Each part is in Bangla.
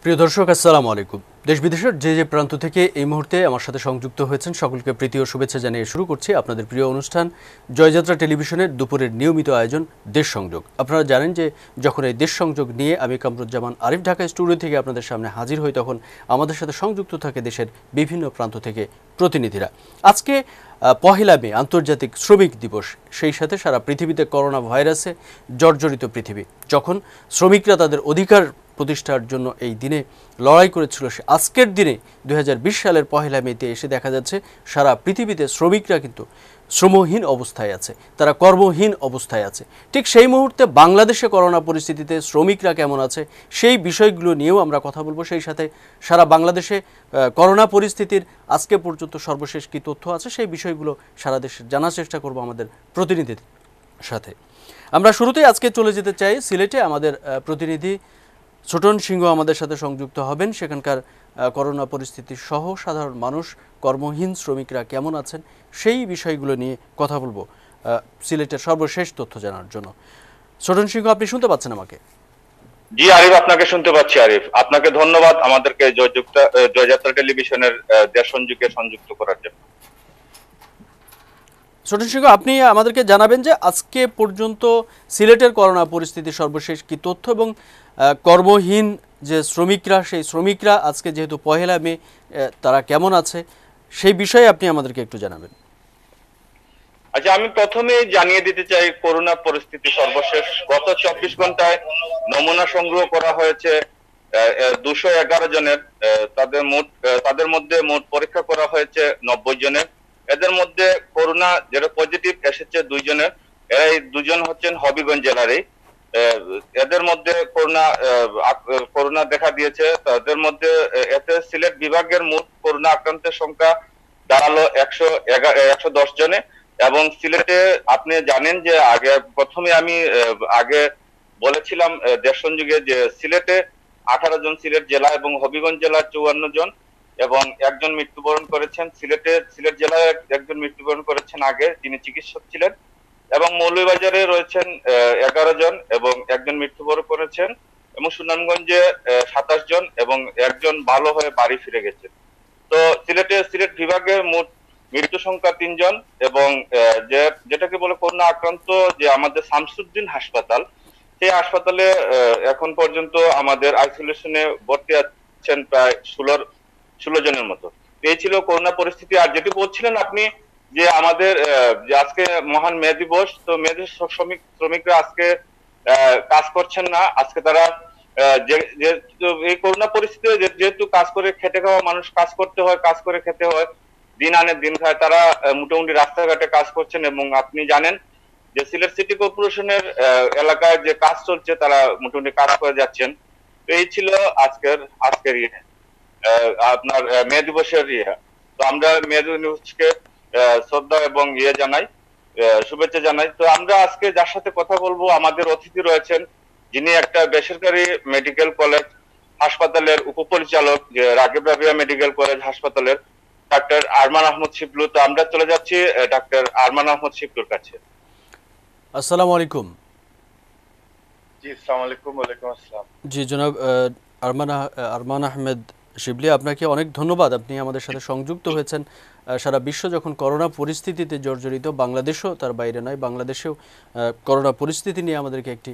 প্রিয় দর্শক, আসসালামু আলাইকুম। দেশ বিদেশের যে প্রান্ত থেকে এই মুহূর্তে আমার সাথে সংযুক্ত হয়েছেন সকলকে প্রীতি ও শুভেচ্ছা জানিয়ে শুরু করছি আপনাদের প্রিয় অনুষ্ঠান জয়যাত্রা টেলিভিশনের দুপুরের নিয়মিত আয়োজন দেশ সংযোগ। আপনারা জানেন যে যখন এই দেশ সংযোগ নিয়ে আমি কামরুজ্জামান আরিফ ঢাকা স্টুডিও থেকে আপনাদের সামনে হাজির হই, তখন আমাদের সাথে সংযুক্ত থাকে দেশের বিভিন্ন প্রান্ত থেকে প্রতিনিধিরা। আজকে পহেলা মে আন্তর্জাতিক শ্রমিক দিবস, সেই সাথে সারা পৃথিবীতে করোনা ভাইরাসে জর্জরিত পৃথিবী। যখন শ্রমিকরা তাদের অধিকার প্রতিষ্ঠার জন্য এই দিনে লড়াই করেছিল, সে আজকের দিনে 2020 সালের পহেলা মেতে এসে দেখা যাচ্ছে সারা পৃথিবীতে শ্রমিকরা কিন্তু শ্রমহীন অবস্থায় আছে, তারা কর্মহীন অবস্থায় আছে। ঠিক সেই মুহূর্তে বাংলাদেশে করোনা পরিস্থিতিতে শ্রমিকরা কেমন আছে সেই বিষয়গুলো নিয়েও আমরা কথা বলবো। সেই সাথে সারা বাংলাদেশে করোনা পরিস্থিতির আজকে পর্যন্ত সর্বশেষ কী তথ্য আছে সেই বিষয়গুলো সারা দেশে জানার চেষ্টা করব আমাদের প্রতিনিধির সাথে। আমরা শুরুতেই আজকে চলে যেতে চাই সিলেটে। আমাদের প্রতিনিধি ছোটন সিংহ আমাদের সাথে সংযুক্ত হবেন। সেখানকার করোনা পরিস্থিতি সহ সাধারণ মানুষ, কর্মহীন শ্রমিকরা কেমন আছেন সেই বিষয়গুলো নিয়ে কথা বলবো সিলেটের সর্বশেষ তথ্য জানার জন্য। ছোটন সিংহ, আপনি শুনতে পাচ্ছেন আমাকে? জি আরিফ, আপনাকে শুনতে পাচ্ছি। আরিফ, আপনাকে ধন্যবাদ আমাদেরকে জয়যাত্রা টেলিভিশনের দেশ সংযোগে সংযুক্ত করার জন্য। ছোটন সিংহ, আপনি আমাদেরকে জানাবেন যে আজকে পর্যন্ত সিলেটের করোনা পরিস্থিতির সর্বশেষ কি তথ্য এবং কর্মহীন যে শ্রমিকরা, সেই শ্রমিকরা আজকে যেহেতু পহেলা মে, তারা কেমন আছে সেই বিষয়ে আপনি আমাদেরকে একটু জানাবেন। আচ্ছা, আমি প্রথমে জানিয়ে দিতে চাই করোনা পরিস্থিতি সর্বশেষ গত 24 ঘন্টায় নমুনা সংগ্রহ করা হয়েছে 211 জনের। তাদের মধ্যে মোট পরীক্ষা করা হয়েছে 90 জনের। এদের মধ্যে করোনা যেটা পজিটিভ এসেছে 2 জনের। এই 2 জন হচ্ছেন হবিগঞ্জ জেলারই। এদের মধ্যে করোনা দেখা দিয়েছে। তাদের মধ্যে এতে সিলেট বিভাগের মোট করোনা আক্রান্তের সংখ্যা দাঁড়ালো 110 জনে। এবং সিলেটে আপনি জানেন যে প্রথমে আমি আগে বলেছিলাম দেশ সংযোগে যে সিলেটে 18 জন সিলেট জেলা এবং হবিগঞ্জ জেলার 54 জন এবং একজন মৃত্যুবরণ করেছেন। সিলেট জেলায় একজন মৃত্যুবরণ করেছেন আগে, যিনি চিকিৎসক ছিলেন। এবং মৌলভীবাজারে রয়েছেন 11 জন এবং একজন মৃত্যুবরণ করেছেন। এবং সুনামগঞ্জে 27 জন এবং একজন ভালো হয়ে বাড়ি ফিরে গেছেন। তো সিলেট বিভাগের মোট মৃত্যু সংখ্যা 3 জন। এবং যেটাকে বলে করোনা আক্রান্ত যে আমাদের শামসুদ্দিন হাসপাতাল, সেই হাসপাতালে এখন পর্যন্ত আমাদের আইসোলেশনে ভর্তি আছেন প্রায় 16 জনের মতো। এই ছিল করোনা পরিস্থিতি। আর যেটি বলছিলেন আপনি যে আমাদের যে আজকে মহান মে দিবস, তো মে দিবস শ্রমিকরা আজকে কাজ করছেন না। আজকে তারা এই করোনা পরিস্থিতিতে যেহেতু কাজ করে খেটে খাওয়া মানুষ, কাজ করতে হয়, কাজ করে খেতে হয়, দিন আনে দিন খায়, তারা মোটামুটি রাস্তাঘাটে কাজ করছেন। এবং আপনি জানেন যে সিলেট সিটি কর্পোরেশনের এলাকায় যে কাজ চলছে, তারা মোটামুটি কাজ করে যাচ্ছেন। তো এই ছিল আজকের আপনার মে দিবসের তো আমরা মে দিবসকে শ্রদ্ধা এবং জানাই, শুভেচ্ছা জানাই। তো আমরা আজকে যার সাথে কথা বলবো, আমাদের অতিথি রয়েছেন, যিনি একটা বেসরকারি মেডিকেল কলেজ হাসপাতালের উপপরিচালক, যে রাগিব রাবিয়া মেডিকেল কলেজ হাসপাতালের ডাক্তার আরমান আহমদ শিবলু। তো আমরা চলে যাচ্ছি ডাক্তার আরমান আহমদ শিবলুর কাছে। আসসালামু আলাইকুম। জি, আসসালামু আলাইকুম। ওয়ালাইকুম আসসালাম। জি জনাব আরমান আহমেদ শিবলি, আপনাকে অনেক ধন্যবাদ। আপনি আমাদের সাথে সংযুক্ত হয়েছেন। সারা বিশ্ব যখন করোনা পরিস্থিতিতে জর্জরিত, বাংলাদেশও তার বাইরে নয়, বাংলাদেশেও করোনা পরিস্থিতি নিয়ে আমাদেরকে একটি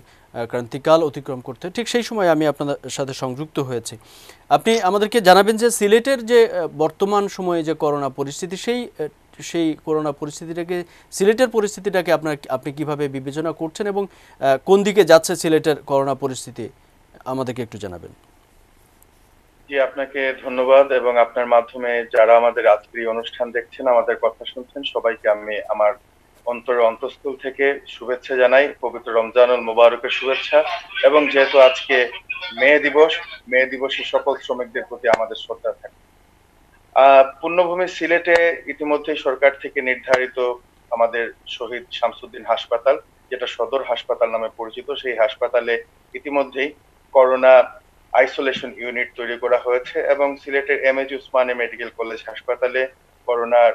ক্রান্তিকাল অতিক্রম করতে, ঠিক সেই সময় আমি আপনাদের সাথে সংযুক্ত হয়েছি। আপনি আমাদেরকে জানাবেন যে সিলেটের যে বর্তমান সময়ে যে করোনা পরিস্থিতি, সেই করোনা পরিস্থিতিটাকে, সিলেটের পরিস্থিতিটাকে আপনি কিভাবে বিবেচনা করছেন এবং কোন দিকে যাচ্ছে সিলেটের করোনা পরিস্থিতি, আমাদেরকে একটু জানাবেন। জি, আপনাকে ধন্যবাদ এবং আপনার মাধ্যমে যারা আমাদের আজকের এই অনুষ্ঠান দেখছেন, আমাদের কথা শুনছেন, সবাইকে আমি আমার অন্তঃস্থল থেকে শুভেচ্ছা জানাই, পবিত্র রমজানুল মুবারকের শুভেচ্ছা। এবং যেহেতু আজকে মে দিবসে সকল শ্রমিকদের প্রতি আমাদের শ্রদ্ধা থাকে। পুণ্যভূমি সিলেটে ইতিমধ্যেই সরকার থেকে নির্ধারিত আমাদের শহীদ শামসুদ্দিন হাসপাতাল, যেটা সদর হাসপাতাল নামে পরিচিত, সেই হাসপাতালে ইতিমধ্যেই করোনা আইসোলেশন ইউনিট তৈরি করা হয়েছে এবং সিলেটের এমএজি উসমানী মেডিকেল কলেজ হাসপাতালে করোনার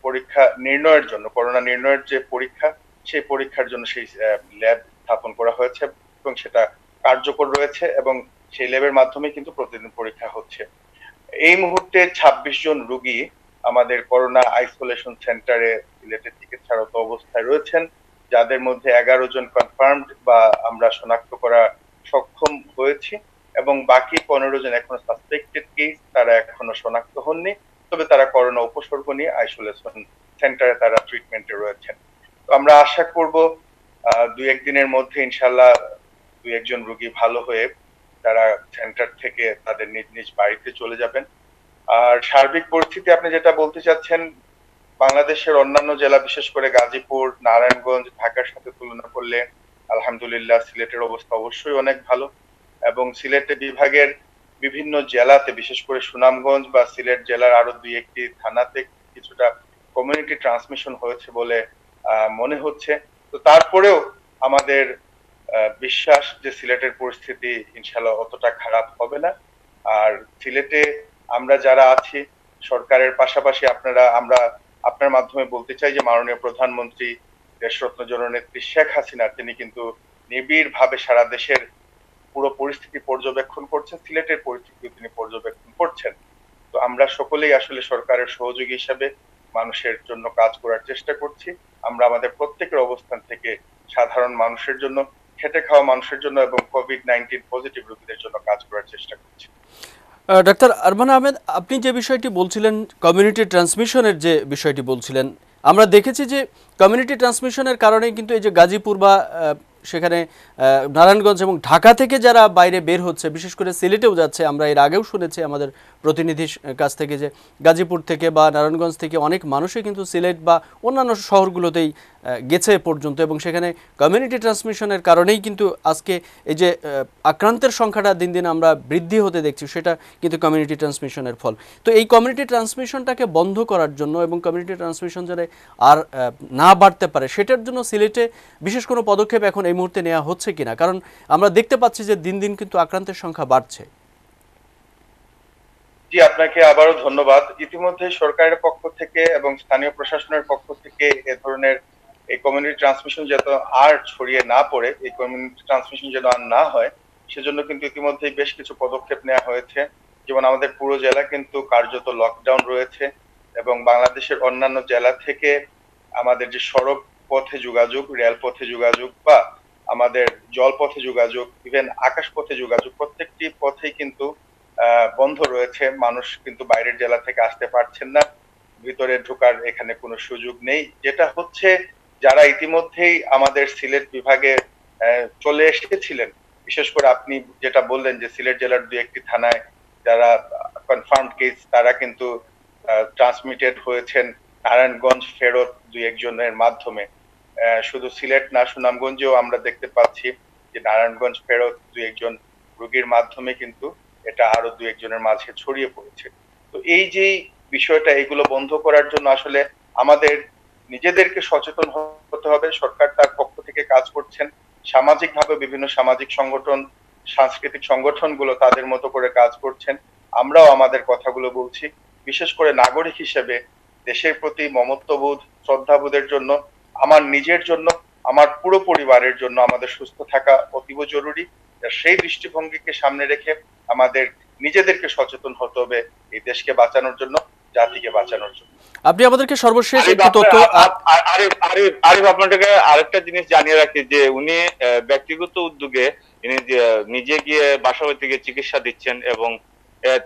পরীক্ষা নির্ণয়ের জন্য করোনা নির্ণয়ের যে পরীক্ষা, সেই পরীক্ষার জন্য সেই ল্যাব স্থাপন করা হয়েছে এবং সেটা কার্যকর রয়েছে এবং সেই ল্যাবের মাধ্যমে কিন্তু প্রতিদিন পরীক্ষা হচ্ছে। এই মুহূর্তে ২৬ জন রোগী আমাদের করোনা আইসোলেশন সেন্টারে সিলেটে চিকিৎসারত অবস্থায় রয়েছেন, যাদের মধ্যে ১১ জন কনফার্মড বা আমরা শনাক্ত করা সক্ষম হয়েছি এবং বাকি ১৫ জন এখনো সাসপেক্টেড কেস, তারা এখনো শনাক্ত হননি, তবে তারা করোনা উপসর্গ নিয়ে আইসোলেশন সেন্টারে তারা ট্রিটমেন্টে রয়েছেন। তো আমরা আশা করব ২-১ দিনের মধ্যে ইনশাল্লাহ ২-১ জন রোগী ভালো হয়ে তারা সেন্টার থেকে তাদের নিজ নিজ বাড়িতে চলে যাবেন। আর সার্বিক পরিস্থিতি আপনি যেটা বলতে চাচ্ছেন, বাংলাদেশের অন্যান্য জেলা বিশেষ করে গাজীপুর, নারায়ণগঞ্জ, ঢাকার সাথে তুলনা করলে আলহামদুলিল্লাহ সিলেটের অবস্থা অবশ্যই অনেক ভালো এবং সিলেট বিভাগের বিভিন্ন জেলাতে বিশেষ করে সুনামগঞ্জ বা সিলেট জেলার আরো ২-১টি থানাতে কিছুটা কমিউনিটি ট্রান্সমিশন হয়েছে বলে মনে হচ্ছে। তো তারপরেও আমাদের বিশ্বাস যে সিলেটের পরিস্থিতি ইনশাল্লাহ অতটা খারাপ হবে না। আর সিলেটে আমরা যারা আছি সরকারের পাশাপাশি আমরা আপনার মাধ্যমে বলতে চাই যে মাননীয় প্রধানমন্ত্রী দেশরত্ন জননেত্রী শেখ হাসিনা তিনি কিন্তু নিবিড় ভাবে সারা দেশের পুরো পরিস্থিতি পর্যবেক্ষণ করছেন, সিলেটের পরিস্থিতি তিনি পর্যবেক্ষণ করছেন। তো আমরা সকলেই আসলে সরকারের সহযোগী হিসাবে মানুষের জন্য কাজ করার চেষ্টা করছি। আমরা আমাদের প্রত্যেকের অবস্থান থেকে সাধারণ মানুষের জন্য, খেটে খাওয়া মানুষের জন্য এবং কোভিড-19 পজিটিভ রোগীদের জন্য কাজ করার চেষ্টা করছি। ডাক্তার আরমান আহমেদ, আপনি যে বিষয়টি বলছিলেন কমিউনিটি ট্রান্সমিশনের যে বিষয়টি বলছিলেন, আমরা দেখেছি যে কমিউনিটি ট্রান্সমিশনের কারণেই কিন্তু এই যে গাজীপুর বা সেখানে নারায়ণগঞ্জ এবং ঢাকা থেকে যারা বাইরে বের হচ্ছে, বিশেষ করে সিলেটেও যাচ্ছে, আমরা এর আগেও শুনেছি আমাদের প্রতিনিধির কাছ থেকে যে গাজীপুর থেকে বা নারায়ণগঞ্জ থেকে অনেক মানুষই কিন্তু সিলেট বা অন্যান্য শহরগুলোতেই গেছে পর্যন্ত, এবং সেখানে কমিউনিটি ট্রান্সমিশনের কারণেই কিন্তু আজকে এই যে আক্রান্তের সংখ্যাটা দিন দিন আমরা বৃদ্ধি হতে দেখছি, সেটা কিন্তু কমিউনিটি ট্রান্সমিশনের ফল। তো এই কমিউনিটি ট্রান্সমিশনটাকে বন্ধ করার জন্য এবং কমিউনিটি ট্রান্সমিশন যাতে আর না বাড়তে পারে সেটার জন্য সিলেটে বিশেষ কোনো পদক্ষেপ এখন এই মুহূর্তে নেওয়া হচ্ছে কিনা? কারণ আমরা দেখতে পাচ্ছি যে দিন দিন কিন্তু আক্রান্তের সংখ্যা বাড়ছে। জি, আপনাকে আবারও ধন্যবাদ। ইতিমধ্যে সরকারের পক্ষ থেকে এবং স্থানীয় প্রশাসনের পক্ষ থেকে এ ধরনের এই কমিউনিটি ট্রান্সমিশন যাতে আর ছড়িয়ে না পড়ে, এই কমিউনিটি ট্রান্সমিশন যেন আর না হয়, সেজন্য কিন্তু ইতিমধ্যেই বেশ কিছু পদক্ষেপ নেওয়া হয়েছে। যেমন আমাদের পুরো জেলা কিন্তু কার্যত লকডাউন রয়েছে এবং বাংলাদেশের অন্যান্য জেলা থেকে আমাদের যে সড়ক পথে যোগাযোগ, রেল পথে যোগাযোগ বা আমাদের জলপথে যোগাযোগ, ইভেন আকাশ পথে যোগাযোগ, প্রত্যেকটি পথেই কিন্তু বন্ধ রয়েছে। মানুষ কিন্তু বাইরের জেলা থেকে আসতে পারছেন না, ভিতরে ঢোকার এখানে কোনো সুযোগ নেই। যেটা হচ্ছে, যারা ইতিমধ্যেই আমাদের সিলেট বিভাগে চলে এসেছিলেন, বিশেষ করে আপনি যেটা বললেন যে সিলেট জেলার ২-১টি থানায় যারা কনফার্মড কেস তারা কিন্তু ট্রান্সমিটেড হয়েছেন নারায়ণগঞ্জ ফেরত ২-১ জনের মাধ্যমে। শুধু সিলেট না, সুনামগঞ্জেও আমরা দেখতে পাচ্ছি যে নারায়ণগঞ্জ ফেরত ২-১ জন রোগীর মাধ্যমে কিন্তু এটা আরো ২-১ জনের মাঝে ছড়িয়ে পড়েছে। তো এই যে বিষয়টা, এগুলো বন্ধ করার জন্য আসলে আমাদের নিজেদেরকে সচেতন হতে হবে। সরকার তার পক্ষ থেকে কাজ করছেন, সামাজিকভাবে বিভিন্ন সামাজিক সংগঠন, সাংস্কৃতিক সংগঠনগুলো তাদের মতো করে কাজ করছেন, আমরাও আমাদের কথাগুলো বলছি। বিশেষ করে নাগরিক হিসেবে দেশের প্রতি মমত্ববোধ, শ্রদ্ধাবোধের জন্য, আমার নিজের জন্য, আমার পুরো পরিবারের জন্য আমাদের সুস্থ থাকা অতীব জরুরি। সেই দৃষ্টিভঙ্গিকে সামনে রেখে আমাদের নিজেদেরকে সচেতন হতে হবে এই দেশকে বাঁচানোর জন্য, জাতিকে বাঁচানোর জন্য। আপনি আমাদেরকে সর্বশেষ একটু তথ্য। আরিফ, আপনাকে আরেকটা জিনিস জানিয়ে রাখি যে উনি ব্যক্তিগত উদ্যোগে নিজে গিয়ে বাসা বাড়ি থেকে চিকিৎসা দিচ্ছেন এবং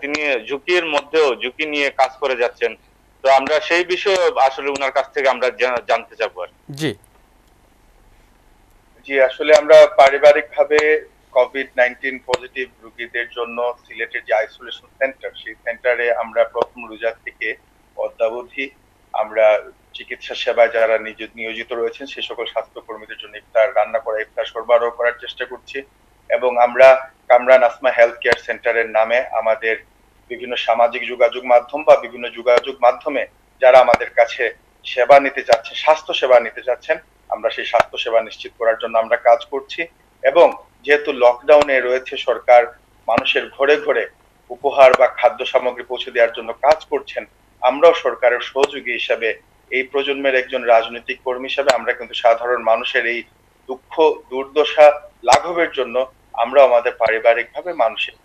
তিনি ঝুঁকির মধ্যেও ঝুঁকি নিয়ে কাজ করে যাচ্ছেন। তো আমরা সেই বিষয়ে আসলে উনার কাছ থেকে আমরা জানতে চাবো। জি জি, আসলে আমরা পারিবারিক ভাবে কোভিড-19 পজিটিভ রোগীদের জন্য সিলেটের যে আইসোলেশন সেন্টার, সেই সেন্টারে আমরা প্রথম রোজা থেকে অদ্যাবধি আমরা চিকিৎসা সেবায় যারা নিয়োজিত রয়েছেন সেই সকল স্বাস্থ্যকর্মীদের জন্য ইফতার রান্না করা, ইফতার সরবরাহ করার চেষ্টা করছি। এবং আমরা কামরান আসমা হেলথ কেয়ার সেন্টারের নামে আমাদের বিভিন্ন সামাজিক যোগাযোগ মাধ্যম বা বিভিন্ন যোগাযোগ মাধ্যমে যারা আমাদের কাছে সেবা নিতে চাচ্ছেন, স্বাস্থ্য সেবা নিতে চাচ্ছেন, আমরা সেই স্বাস্থ্য সেবা নিশ্চিত করার জন্য আমরা কাজ করছি। এবং যেহেতু লকডাউনে রয়েছে, সরকার মানুষের ঘরে ঘরে উপহার বা খাদ্য সামগ্রী পৌঁছে দেওয়ার জন্য কাজ করছেন, আমরাও সরকারের সহযোগী হিসাবে, এই প্রজন্মের একজন রাজনৈতিক কর্মী হিসাবে আমরা কিন্তু সাধারণ মানুষের এই দুঃখ দুর্দশা লাঘবের জন্য আমরা আমাদের পারিবারিকভাবে মানুষের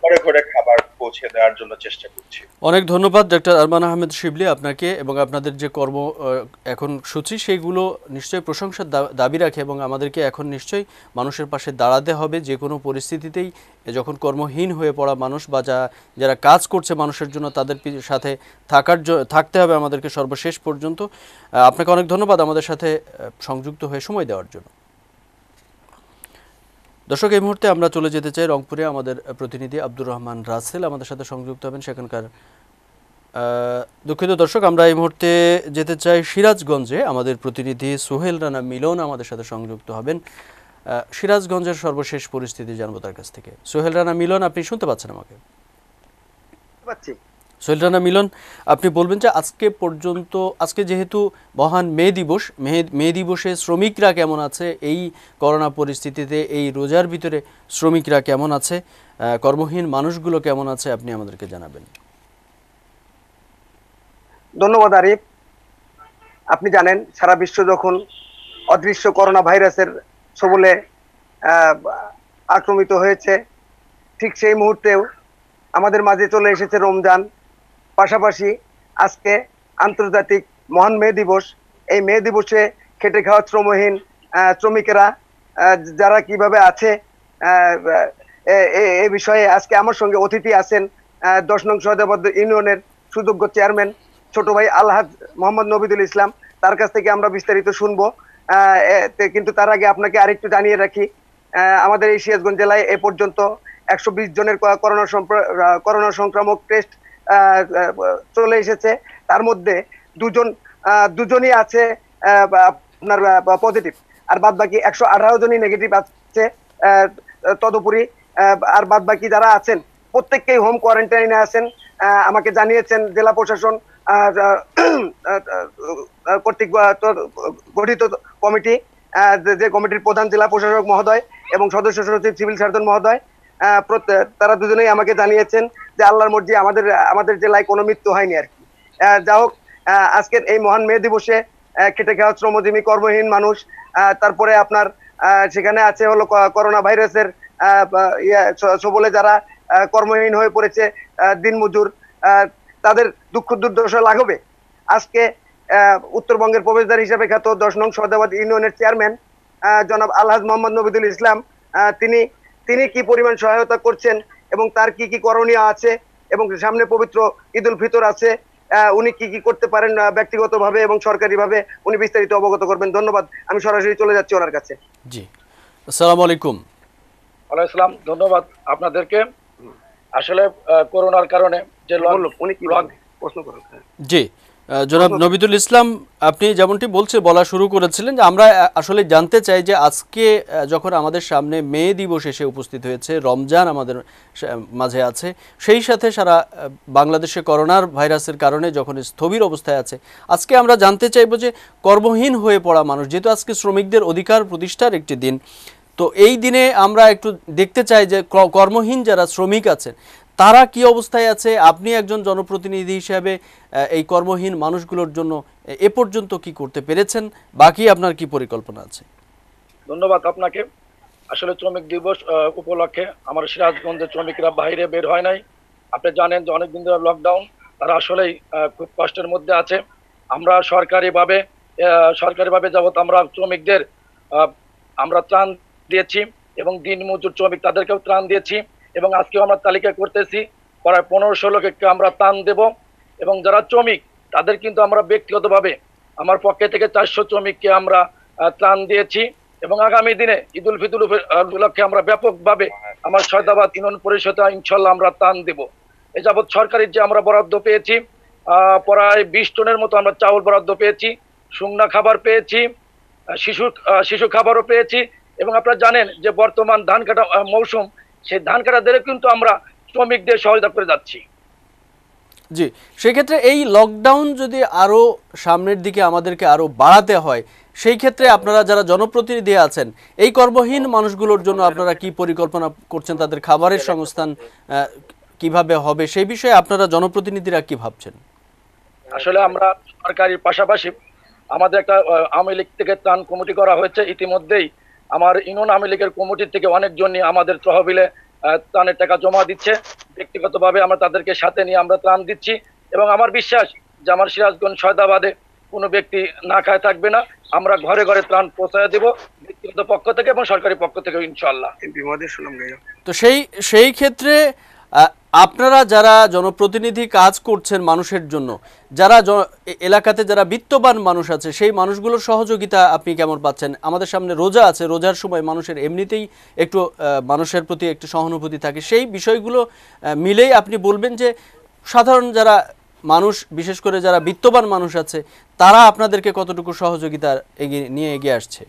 ঘরে ঘরে খাবার পৌঁছে দেওয়ার জন্য চেষ্টা করছি। অনেক ধন্যবাদ ডক্টর আরমান আহমেদ শিবলি আপনাকে, এবং আপনাদের যে কর্ম এখন সূচি সেইগুলো নিশ্চয়ই প্রশংসার দাবি রাখে, এবং আমাদেরকে এখন নিশ্চয়ই মানুষের পাশে দাঁড়াতে হবে যে কোনো পরিস্থিতিতেই। যখন কর্মহীন হয়ে পড়া মানুষ বা যারা কাজ করছে মানুষের জন্য, তাদের সাথে থাকতে হবে আমাদেরকে সর্বশেষ পর্যন্ত। আপনাকে অনেক ধন্যবাদ আমাদের সাথে সংযুক্ত হয়ে সময় দেওয়ার জন্য। দর্শক, এই মুহূর্তে আমরা চলে যেতে চাই রংপুরে। আমাদের প্রতিনিধি আব্দুর রহমান রাসেল আমাদের সাথে সংযুক্ত হবেন সেখানকার। দুঃখিত দর্শক, আমরা এই মুহূর্তে যেতে চাই সিরাজগঞ্জে। আমাদের প্রতিনিধি সোহেল রানা মিলন আমাদের সাথে সংযুক্ত হবেন। সিরাজগঞ্জের সর্বশেষ পরিস্থিতি জানবো তার কাছ থেকে। সোহেল রানা মিলন, আপনি শুনতে পাচ্ছেন আমাকে? সোহেল রানা মিলন, আপনি বলবেন যে আজকে পর্যন্ত, আজকে যেহেতু মহান মে দিবস, মে দিবসে শ্রমিকরা কেমন আছে, এই করোনা পরিস্থিতিতে এই রোজার ভিতরে শ্রমিকরা কেমন আছে, কর্মহীন মানুষগুলো কেমন আছে, আপনি আমাদেরকে জানাবেন। ধন্যবাদ আরিফ। আপনি জানেন সারা বিশ্ব যখন অদৃশ্য করোনা ভাইরাসের সবলে আক্রমিত হয়েছে, ঠিক সেই মুহূর্তেও আমাদের মাঝে চলে এসেছে রমজান। পাশাপাশি আজকে আন্তর্জাতিক মহান মে দিবস। এই মে দিবসে খেটে খাওয়া শ্রমহীন শ্রমিকেরা যারা কিভাবে আছে এ বিষয়ে আজকে আমার সঙ্গে অতিথি আছেন 10 নং সহদেবাদ ইউনিয়নের সুযোগ্য চেয়ারম্যান ছোট ভাই আলহাজ মোহাম্মদ নবিদুল ইসলাম। তার কাছ থেকে আমরা বিস্তারিত শুনবো। কিন্তু তার আগে আপনাকে আরেকটু জানিয়ে রাখি, আমাদের এই সিরাজগঞ্জ জেলায় এ পর্যন্ত 120 জনের করোনা সংক্রামক টেস্ট চলে এসেছে। তার মধ্যে দুজনই আছে আপনার পজিটিভ, আর বাদ বাকি 118 জনই নেগেটিভ আছে। তদুপরি আর বাদ বাকি যারা আছেন প্রত্যেককেই হোম কোয়ারেন্টাইনে আছেন। আমাকে জানিয়েছেন জেলা প্রশাসন কর্তৃক গঠিত কমিটি, যে কমিটির প্রধান জেলা প্রশাসক মহোদয় এবং সদস্য সচিব সিভিল সার্জন মহোদয়, তারা দুজনেই আমাকে জানিয়েছেন যে আল্লাহর মর্জি আমাদের জেলায় কোনো মৃত্যু হয়নি আর কি। যা হোক, আজকের এই মহান মে দিবসে খেটে খাওয়া শ্রমজীবী কর্মহীন মানুষ, তারপরে আপনার সেখানে আছে হলো করোনা ভাইরাসের সবলে যারা কর্মহীন হয়ে পড়েছে, দিনমজুর, তাদের দুঃখ দুর্দশা লাঘবে আজকে উত্তরবঙ্গের প্রবেশদ্বার হিসেবে খ্যাত 10 নং সহদেবাদ ইউনিয়নের চেয়ারম্যান জনাব আলহাজ মোহাম্মদ নবিদুল ইসলাম, তিনি কি পরিমাণ সহায়তা করছেন এবং তার কি কি করণীয় আছে, এবং সামনে পবিত্র ঈদ উল ফিতর আছে, উনি কি কি করতে পারেন ব্যক্তিগতভাবে এবং সরকারিভাবে, উনি বিস্তারিত অবগত করবেন। ধন্যবাদ, আমি সরাসরি চলে যাচ্ছি ওনার কাছে। জি, আসসালামু আলাইকুম। ওয়ালাইকুম আসসালাম, ধন্যবাদ আপনাদেরকে। আসলে করোনার কারণে যে উনি কি প্রশ্ন করেন? জি, জনাব নবিদুল ইসলাম, আপনি যেমনটি বলা শুরু করেছিলেন যে আমরা আসলে জানতে চাই যে আজকে যখন আমাদের সামনে মে দিবস এসে উপস্থিত হয়েছে, রমজান আমাদের মাঝে আছে, সেই সাথে সারা বাংলাদেশে করোনার ভাইরাসের কারণে যখন স্থবির অবস্থায় আছে, আজকে আমরা জানতে চাইব যে কর্মহীন হয়ে পড়া মানুষ, যেহেতু আজকে শ্রমিকদের অধিকার প্রতিষ্ঠার একটি দিন, তো এই দিনে আমরা একটু দেখতে চাই যে কর্মহীন যারা শ্রমিক আছেন তারা কি অবস্থায় আছে। আপনি একজন জনপ্রতিনিধি হিসেবে এই কর্মহীন মানুষগুলোর জন্য এ পর্যন্ত কি করতে পেরেছেন, বাকি আপনার কি পরিকল্পনা আছে? ধন্যবাদ আপনাকে। আসলে শ্রমিক দিবস উপলক্ষে আমার সিরাজগঞ্জের শ্রমিকরা বাইরে বের হয় নাই। আপনি জানেন যে অনেকদিন ধরে লকডাউন, তারা আসলেই খুব কষ্টের মধ্যে আছে। আমরা সরকারিভাবে যাবত আমরা শ্রমিকদের আমরা ত্রাণ দিয়েছি, এবং দিন মজুর শ্রমিক তাদেরকেও ত্রাণ দিয়েছি, এবং আজকেও আমরা তালিকা করতেছি প্রায় 1500 লোককে আমরা ত্রাণ দেব। এবং যারা শ্রমিক তাদের কিন্তু আমরা ব্যক্তিগতভাবে আমার পক্ষে থেকে 400 শ্রমিককে আমরা ত্রাণ দিয়েছি, এবং আগামী দিনে ঈদ উল ফিতর উপলক্ষে আমরা ব্যাপকভাবে আমার সৈয়দাবাদ ইউনিয়ন পরিষদে ইনশাল্লাহ আমরা ত্রাণ দেব। এ যাবৎ সরকারের যে আমরা বরাদ্দ পেয়েছি প্রায় 20 টনের মতো আমরা চাউল বরাদ্দ পেয়েছি, শুকনা খাবার পেয়েছি, শিশু খাবারও পেয়েছি, এবং আপনারা জানেন যে বর্তমান ধান কাটা মৌসুম, সেই ধান কাটাদের কিন্তু আমরা শ্রমিকদের সহায়তা করে যাচ্ছি। জি, সেক্ষেত্রে এই লকডাউন যদি আরো সামনের দিকে আমাদেরকে আরো বাড়াতে হয়, সেই ক্ষেত্রে আপনারা যারা জনপ্রতিনিধি আছেন এই কর্মহীন মানুষগুলোর জন্য আপনারা কি পরিকল্পনা করছেন, তাদের খাবারের সংস্থান কিভাবে হবে, সেই বিষয়ে আপনারা জনপ্রতিনিধিরা কি ভাবছেন? আসলে আমরা সরকারের পাশাপাশি আমাদের একটা আওয়ামী লীগ থেকে ত্রাণ কমিটি করা হয়েছে, ইতিমধ্যেই আমার ইউনিয়ন আওয়ামী লীগের কমিটি থেকে অনেকজনই আমাদের তহবিলে ত্রাণের টাকা জমা দিচ্ছে। ব্যক্তিগতভাবে আমরা তাদেরকে সাথে নিয়ে আমরা ত্রাণ দিচ্ছি এবং আমার বিশ্বাস যে আমার সিরাজগঞ্জ সয়দাবাদে কোনো ব্যক্তি না খায় থাকবে না। আমরা ঘরে ঘরে ত্রাণ পৌঁছায় দেব ব্যক্তিগত পক্ষ থেকে এবং সরকারি পক্ষ থেকে ইনশাআল্লাহ। তো সেই ক্ষেত্রে আপনারা যারা জনপ্রতিনিধি কাজ করছেন মানুষের জন্য, যারা এলাকাতে যারা বিত্তবান মানুষ আছে, সেই মানুষগুলোর সহযোগিতা আপনি কেমন পাচ্ছেন? আমাদের সামনে রোজা আছে, রোজার সময় মানুষের এমনিতেই একটু মানুষের প্রতি একটু সহানুভূতি থাকে। সেই বিষয়গুলো মিলেই আপনি বলবেন যে সাধারণ যারা মানুষ, বিশেষ করে যারা বিত্তবান মানুষ আছে, তারা আপনাদেরকে কতটুকু সহযোগিতা এগিয়ে আসছে?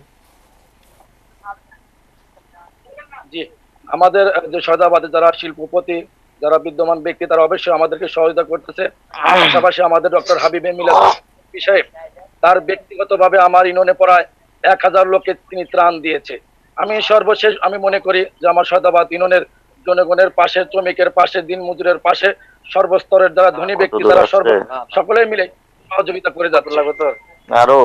জি, আমাদের যে সয়দাবাদে যারা শিল্পপতি, যারা বিদ্যমান ব্যক্তি, তারা অবশ্যই আমাদেরকে সহযোগিতা করতেছে। পাশাপাশি আমাদের ডক্টর হাবিব মিলাদ সাহেব, তার ব্যক্তিগতভাবে আমার ইউনিয়নে প্রায় 1000 লোককে তিনি ত্রাণ দিয়েছে। আমি সর্বশেষ আমি মনে করি যে আমার সয়দাবাদ ইউনিয়নের জনগণের পাশে, শ্রমিকের পাশে, দিন মজুরের পাশে, সর্বস্তরের যারা ধনী ব্যক্তি তারা সকলে মিলে সহযোগিতা করে যাচ্ছে। আরো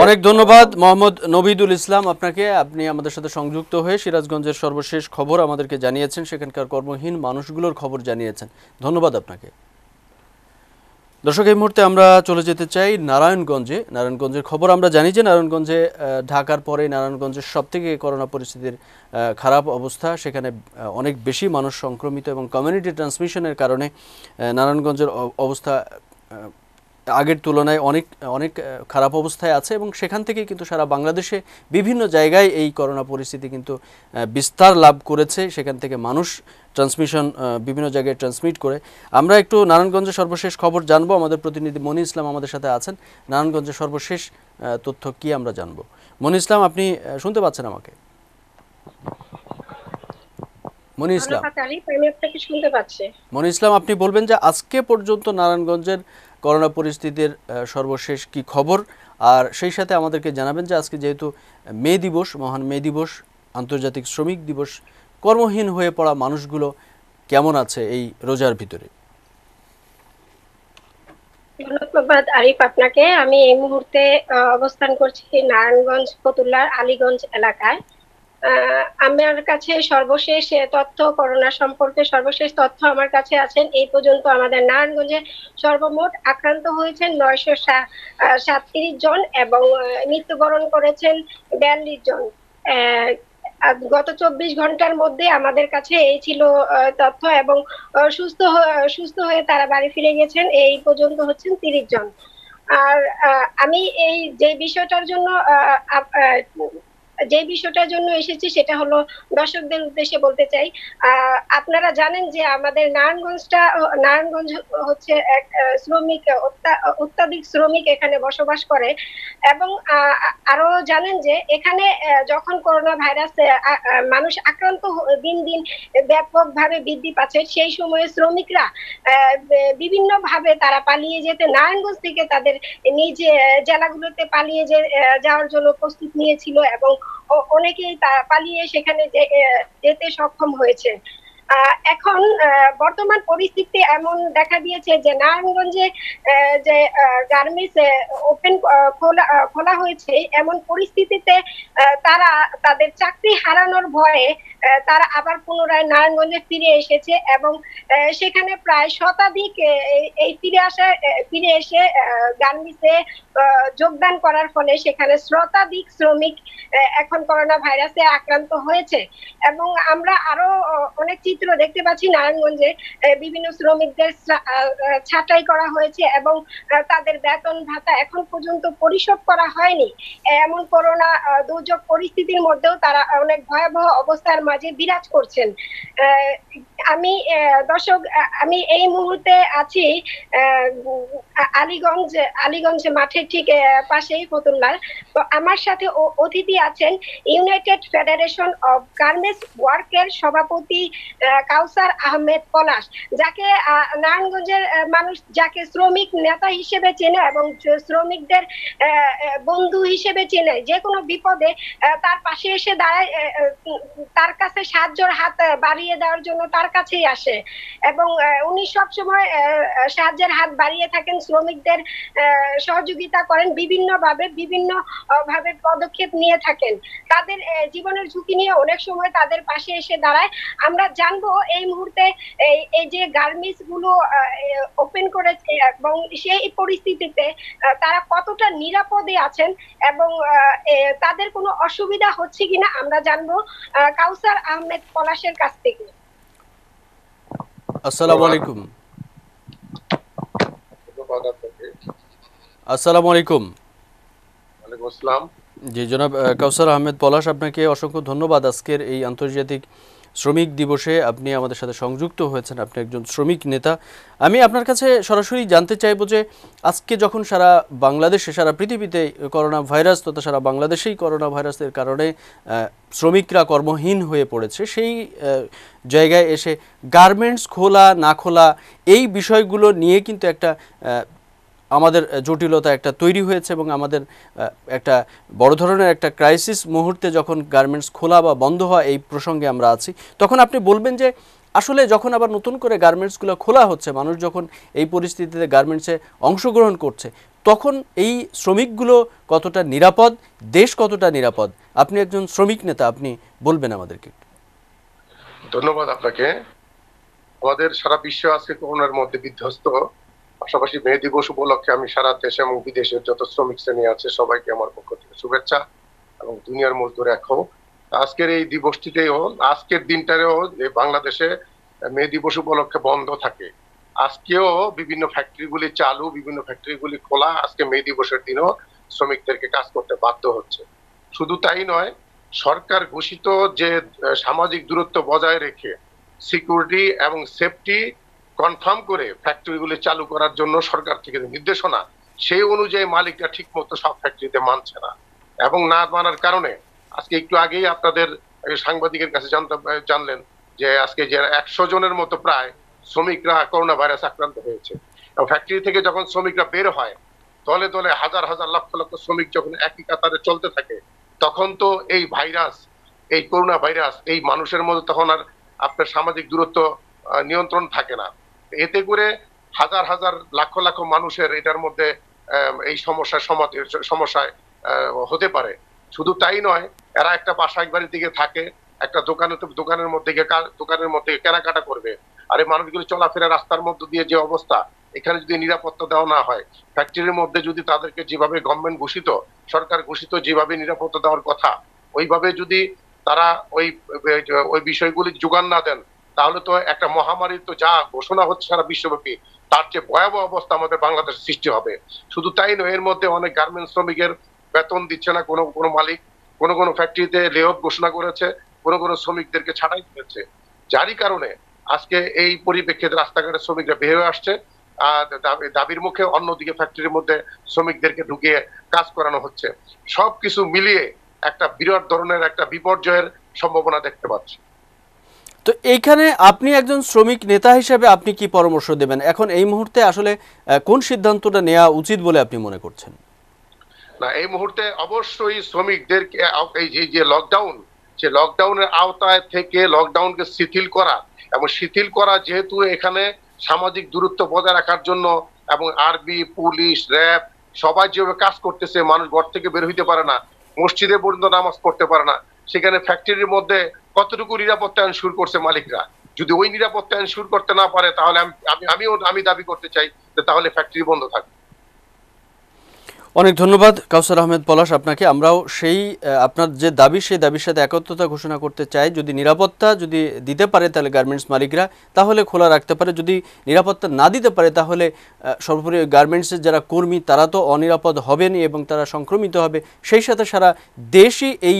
অনেক ধন্যবাদ মোহাম্মদ নবিদুল ইসলাম আপনাকে। আপনি আমাদের সাথে সংযুক্ত হয়ে সিরাজগঞ্জের সর্বশেষ খবর আমাদেরকে জানিয়েছেন, সেখানকার কর্মহীন মানুষগুলোর খবর জানিয়েছেন। ধন্যবাদ আপনাকে। দর্শক, এই মুহূর্তে আমরা চলে যেতে চাই নারায়ণগঞ্জের খবর। আমরা জানি যে নারায়ণগঞ্জে ঢাকার পরে নারায়ণগঞ্জের সবথেকে করোনা পরিস্থিতির খারাপ অবস্থা। সেখানে অনেক বেশি মানুষ সংক্রমিত এবং কমিউনিটি ট্রান্সমিশনের কারণে নারায়ণগঞ্জের অবস্থা আগের তুলনায় অনেক খারাপ অবস্থায় আছে এবং সেখান থেকে কিন্তু সারা বাংলাদেশে বিভিন্ন জায়গায় এই করোনা পরিস্থিতি কিন্তু বিস্তার লাভ করেছে। সেখান থেকে মানুষ ট্রান্সমিশন বিভিন্ন জায়গায় ট্রান্সমিট করে। আমরা একটু নারায়ণগঞ্জের সর্বশেষ খবর জানবো। আমাদের প্রতিনিধি মনি ইসলাম আমাদের সাথে আছেন। নারায়ণগঞ্জের সর্বশেষ তথ্য কি আমরা জানবো? মনি ইসলাম, আপনি শুনতে পাচ্ছেন আমাকে? মনি ইসলাম, আপনি বলবেন যে আজকে পর্যন্ত নারায়ণগঞ্জের করোনা পরিস্থিতির সর্বশেষ কি খবর, আর সেই সাথে আমাদেরকে জানাবেন যে আজকে যেহেতু মে দিবস, মহান মে দিবস, আন্তর্জাতিক শ্রমিক দিবস, কর্মহীন হয়ে পড়া মানুষগুলো কেমন আছে এই রোজার ভিতরে? ধন্যবাদ আরিফ আপনাকে। আমি এই মুহূর্তে অবস্থান করছি নারায়ণগঞ্জ ফতুল্লার আলীগঞ্জ এলাকায়। আমার কাছে সর্বশেষ তথ্য, করোনা সম্পর্কে সর্বশেষ তথ্য আমার কাছে আছেন। এই পর্যন্ত আমাদের নারায়ণগঞ্জে সর্বমোট আক্রান্ত হয়েছেন 937 জন এবং মৃত্যুবরণ করেছেন 42 জন। গত 24 ঘন্টার মধ্যে আমাদের কাছে এই ছিল তথ্য এবং সুস্থ হয়ে তারা বাড়ি ফিরে গেছেন এই পর্যন্ত হচ্ছেন 30 জন। আর আমি এই যে বিষয়টার জন্য এসেছি সেটা হলো দর্শকদের উদ্দেশ্যে বলতে চাই। আপনারা জানেন যে আমাদের নারায়ণগঞ্জ হচ্ছে এক অত্যাধিক শ্রমিক এখানে বসবাস করে এবং আরো জানেন যে এখানে যখন করোনা ভাইরাস মানুষ আক্রান্ত দিন দিন ব্যাপকভাবে বৃদ্ধি পাচ্ছে, সেই সময়ে শ্রমিকরা বিভিন্ন ভাবে তারা পালিয়ে যেতে, নারায়ণগঞ্জ থেকে তাদের নিজ জেলাগুলোতে পালিয়ে যাওয়ার জন্য প্রস্তুত নিয়েছিল এবং অনেকেই পালিয়ে সেখানে যেতে সক্ষম হয়েছে। এখন বর্তমান পরিস্থিতি এমন দেখা দিয়েছে যে নারায়ণগঞ্জে যে গার্মেন্টস ওপেন খোলা হয়েছে, এমন পরিস্থিতিতে তারা তাদের চাকরি হারানোর ভয়ে তারা আবার পুনরায় নারায়ণগঞ্জে ফিরে এসেছে এবং সেখানে প্রায় শতাধিক এই ফিরে এসে গার্মেন্টসে যোগদান করার ফলে সেখানে শতাধিক শ্রমিক এখন করোনা ভাইরাসে আক্রান্ত হয়েছে। এবং আমরা আরো অনেক চিত্র দেখতে পাচ্ছি নারায়ণগঞ্জে বিভিন্ন শ্রমিকদের ছাঁটাই করা হয়েছে এবং তাদের বেতন ভাতা এখন পর্যন্ত পরিশোধ করা হয়নি। এমন করোনা দুর্যোগ পরিস্থিতির মধ্যেও তারা অনেক ভয়াবহ অবস্থার মাঝে বিরাজ করছেন। আমি এই মুহূর্তে আছি আলীগঞ্জ মাঠের ঠিক পাশেই ফতুল্লার। তো আমার সাথে অতিথি আছেন ইউনাইটেড ফেডারেশন অফ গার্মেন্টস ওয়ার্কের সভাপতি কাউসার আহমেদ পলাশ, যাকে নারায়ণগঞ্জের মানুষ যাকে শ্রমিক নেতা হিসেবে চেনে এবং শ্রমিকদের বন্ধু হিসেবে চেনে। যে কোনো বিপদে তার পাশে এসে দাঁড়ায়, তার কাছে সাহায্যের হাত বাড়িয়ে দেওয়ার জন্য তার কাছেই আসে এবং উনি সবসময় সাহায্যের হাত বাড়িয়ে থাকেন, শ্রমিকদের সহযোগিতা করেন, বিভিন্ন ভাবে পদক্ষেপ নিয়ে থাকেন, তাদের জীবনের ঝুঁকি নিয়ে অনেক সময় তাদের পাশে এসে দাঁড়ায়। আমরা জানবো এই মুহূর্তে এই যে গার্মেন্টস গুলো ওপেন করেছে এবং সেই পরিস্থিতিতে তারা কতটা নিরাপদে আছেন এবং তাদের কোনো অসুবিধা হচ্ছে কিনা আমরা জানবো কাউসার আহমেদ পলাশের কাছ থেকে। আসসালামু আলাইকুম। আসসালামু আলাইকুম। ওয়ালাইকুম আসসালাম। জি জনাব কাউসার আহমেদ পলাশ, আপনাকে অসংখ্য ধন্যবাদ। আজকের এই আন্তর্জাতিক শ্রমিক দিবসে আপনি আমাদের সাথে সংযুক্ত হয়েছেন, আপনি একজন শ্রমিক নেতা। আমি আপনার কাছে সরাসরি জানতে চাইবো যে আজকে যখন সারা বাংলাদেশে, সারা পৃথিবীতে করোনা ভাইরাস তথা সারা বাংলাদেশেই করোনা ভাইরাসের কারণে শ্রমিকরা কর্মহীন হয়ে পড়েছে, সেই জায়গায় এসে গার্মেন্টস খোলা না খোলা এই বিষয়গুলো নিয়ে কিন্তু একটা আমাদের জটিলতা একটা তৈরি হয়েছে এবং আমাদের একটা বড় ধরনের একটা ক্রাইসিস মুহূর্তে যখন গার্মেন্টস খোলা বা বন্ধ হওয়া এই প্রসঙ্গে আমরা আছি, তখন আপনি বলবেন যে আসলে যখন আবার নতুন করে গার্মেন্টসগুলো খোলা হচ্ছে, মানুষ যখন এই পরিস্থিতিতে গার্মেন্টসে অংশগ্রহণ করছে, তখন এই শ্রমিকগুলো কতটা নিরাপদ, দেশ কতটা নিরাপদ, আপনি একজন শ্রমিক নেতা, আপনি বলবেন আমাদেরকে। ধন্যবাদ আপনাকে। আমাদের সারা বিশ্ব আজকে করোনার মধ্যে বিধ্বস্ত। পাশাপাশি মে দিবস উপলক্ষে আমি সারা দেশে এবং বিদেশের যত শ্রমিক শ্রেণী আছে সবাইকে আমার পক্ষ থেকে শুভেচ্ছা এবং দুনিয়ার মজদুর এক হোক। আজকের এই দিবসটিতেও, আজকের দিনটারেও বাংলাদেশে মে দিবস উপলক্ষে বন্ধ থাকে। আজকেও বিভিন্ন ফ্যাক্টরিগুলি চালু, বিভিন্ন ফ্যাক্টরিগুলি খোলা। আজকে মে দিবসের দিনও শ্রমিকদেরকে কাজ করতে বাধ্য হচ্ছে। শুধু তাই নয়, সরকার ঘোষিত যে সামাজিক দূরত্ব বজায় রেখে সিকিউরিটি এবং সেফটি কনফার্ম করে ফ্যাক্টরিগুলি চালু করার জন্য সরকার থেকে নির্দেশনা, সেই অনুযায়ী মালিকরা ঠিক মতো সব ফ্যাক্টরিতে মানছে না এবং না মানার কারণে আজকে একটু আগেই আপনাদের সাংবাদিকের কাছে জানলেন যে আজকে যে 100 জনের মতো প্রায় শ্রমিকরা করোনা ভাইরাস আক্রান্ত হয়েছে। এবং ফ্যাক্টরি থেকে যখন শ্রমিকরা বের হয়, দলে দলে হাজার হাজার লক্ষ লক্ষ শ্রমিক যখন একই কাতারে চলতে থাকে, তখন তো এই ভাইরাস, এই করোনা ভাইরাস এই মানুষের মধ্যে তখন আর আপনার সামাজিক দূরত্ব নিয়ন্ত্রণ থাকে না। এতে করে হাজার হাজার লাখ লাখ মানুষের এটার মধ্যে এই সমস্যায় হতে পারে। শুধু তাই নয়, এরা একটা বাসায় বাড়ির দিকে থাকে, একটা দোকানের মধ্যে কেনাকাটা করবে, আর এই মানুষগুলো চলাফেরা রাস্তার মধ্যে দিয়ে যে অবস্থা, এখানে যদি নিরাপত্তা দেওয়া না হয়, ফ্যাক্টরির মধ্যে যদি তাদেরকে যেভাবে গভর্নমেন্ট ঘোষিত, সরকার ঘোষিত যেভাবে নিরাপত্তা দেওয়ার কথা, ওইভাবে যদি তারা ওই বিষয়গুলি যোগান না দেন, তাহলে তো একটা মহামারী তো যা ঘোষণা হচ্ছে সারা বিশ্বব্যাপী, তার চেয়ে ভয়াবহ অবস্থা আমাদের বাংলাদেশে সৃষ্টি হবে। শুধু তাই নয়, এর মধ্যে অনেক গার্মেন্টস শ্রমিকের বেতন দিচ্ছে না কোনো মালিক, কোনো ফ্যাক্টরিতে লে অফ ঘোষণা করেছে, কোনো শ্রমিকদেরকে ছাঁটাই করেছে, যারই কারণে আজকে এই পরিপ্রেক্ষিতে রাস্তাঘাটে শ্রমিকরা বের হয়ে আসছে দাবির মুখে, অন্যদিকে ফ্যাক্টরির মধ্যে শ্রমিকদেরকে ঢুকিয়ে কাজ করানো হচ্ছে। সবকিছু মিলিয়ে একটা বিরাট ধরনের একটা বিপর্যয়ের সম্ভাবনা দেখতে পাচ্ছি। তো এইখানে আপনি একজন শ্রমিক নেতা হিসেবে আপনি কি পরামর্শ দেবেন? এখন এই মুহূর্তে আসলে কোন সিদ্ধান্তটা নেওয়া উচিত বলে আপনি মনে করছেন? না, এই মুহূর্তে অবশ্যই শ্রমিকদেরকে এই যে লকডাউন, সে লকডাউনের আওতায় থেকে লকডাউনকে শিথিল করা, এবং শিথিল করা যেহেতু এখানে সামাজিক দূরত্ব বজায় রাখার জন্য, এবং আর্মি, পুলিশ, র্যাব সবাই যেভাবে কাজ করতেছে, মানুষ ঘর থেকে বের হইতে পারে না, মসজিদে পর্যন্ত নামাজ পড়তে পারে না, সেখানে ফ্যাক্টরির মধ্যে কতটুকু নিরাপত্তা এনশিওর করছে মালিকরা? যদি ওই নিরাপত্তা এনশিওর করতে না পারে, তাহলে আমি দাবি করতে চাই যে তাহলে ফ্যাক্টরি বন্ধ থাকবে। অনেক ধন্যবাদ কাউসার আহমেদ পলাশ আপনাকে। আমরাও সেই আপনার যে দাবি, সেই দাবির সাথে একত্রতা ঘোষণা করতে চাই। যদি নিরাপত্তা যদি দিতে পারে তাহলে গার্মেন্টস মালিকরা তাহলে খোলা রাখতে পারে, যদি নিরাপত্তা না দিতে পারে তাহলে সর্বোপরি গার্মেন্টসের যারা কর্মী তারা তো অনিরাপদ হবেনই এবং তারা সংক্রমিত হবে, সেই সাথে সারা দেশই এই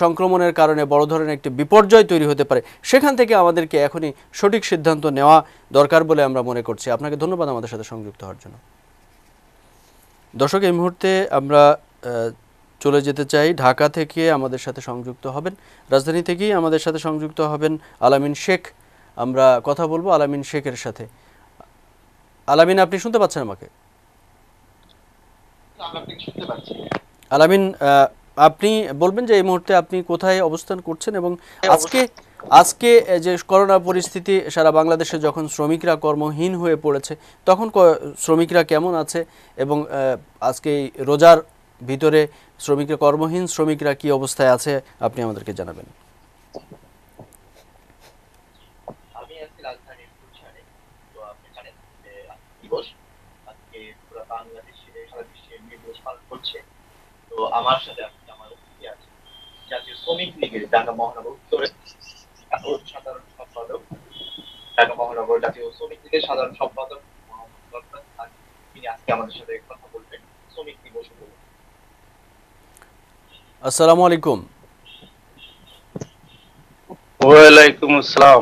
সংক্রমণের কারণে বড় ধরনের একটি বিপর্যয় তৈরি হতে পারে। সেখান থেকে আমাদেরকে এখনই সঠিক সিদ্ধান্ত নেওয়া দরকার বলে আমরা মনে করছি। আপনাকে ধন্যবাদ আমাদের সাথে সংযুক্ত হওয়ার জন্য। দর্শক, এই মুহূর্তে আমরা চলে যেতে চাই ঢাকা থেকে আমাদের সাথে সংযুক্ত হবেন, রাজধানী থেকেই আমাদের সাথে সংযুক্ত হবেন আলামিন শেখ। আমরা কথা বলবো আলামিন শেখের সাথে। আলামিন, আপনি শুনতে পাচ্ছেন আমাকে? আলামিন, আপনি বলবেন যে এই মুহূর্তে আপনি কোথায় অবস্থান করছেন এবং আজকে যে করোনা পরিস্থিতি সারা বাংলাদেশে যখন শ্রমিকরা কর্মহীন হয়ে পড়েছে তখন শ্রমিকরা কেমন আছে এবং আজকে এই রোজার ভিতরে শ্রমিকরা কর্মহীন শ্রমিকরা কি অবস্থায় আছে আপনি আমাদেরকে জানাবেন। আমি আজকে রাজধানীর গুলশানে, তো আপনি জানেন যে দিবস আজকে পুরো বাংলাদেশে সারা বিশ্বে মে দিবস পালন করছে। তো আমার সাথে আমার উপস্থিতি আছে জাতীয় শ্রমিক লীগের ঢাকা মহানগর উত্তরের সাধারণ সম্পাদক, ঢাকা মহানগর জাতীয় শ্রমিক লীগের সাধারণ সম্পাদক মোহাম্মদ লক্ষ্মণ খান। তিনি আজকে আমাদের সাথে কথা বলবেন শ্রমিক দিবস উপলক্ষে। আসসালামু আলাইকুম। ওয়ালাইকুম আসসালাম।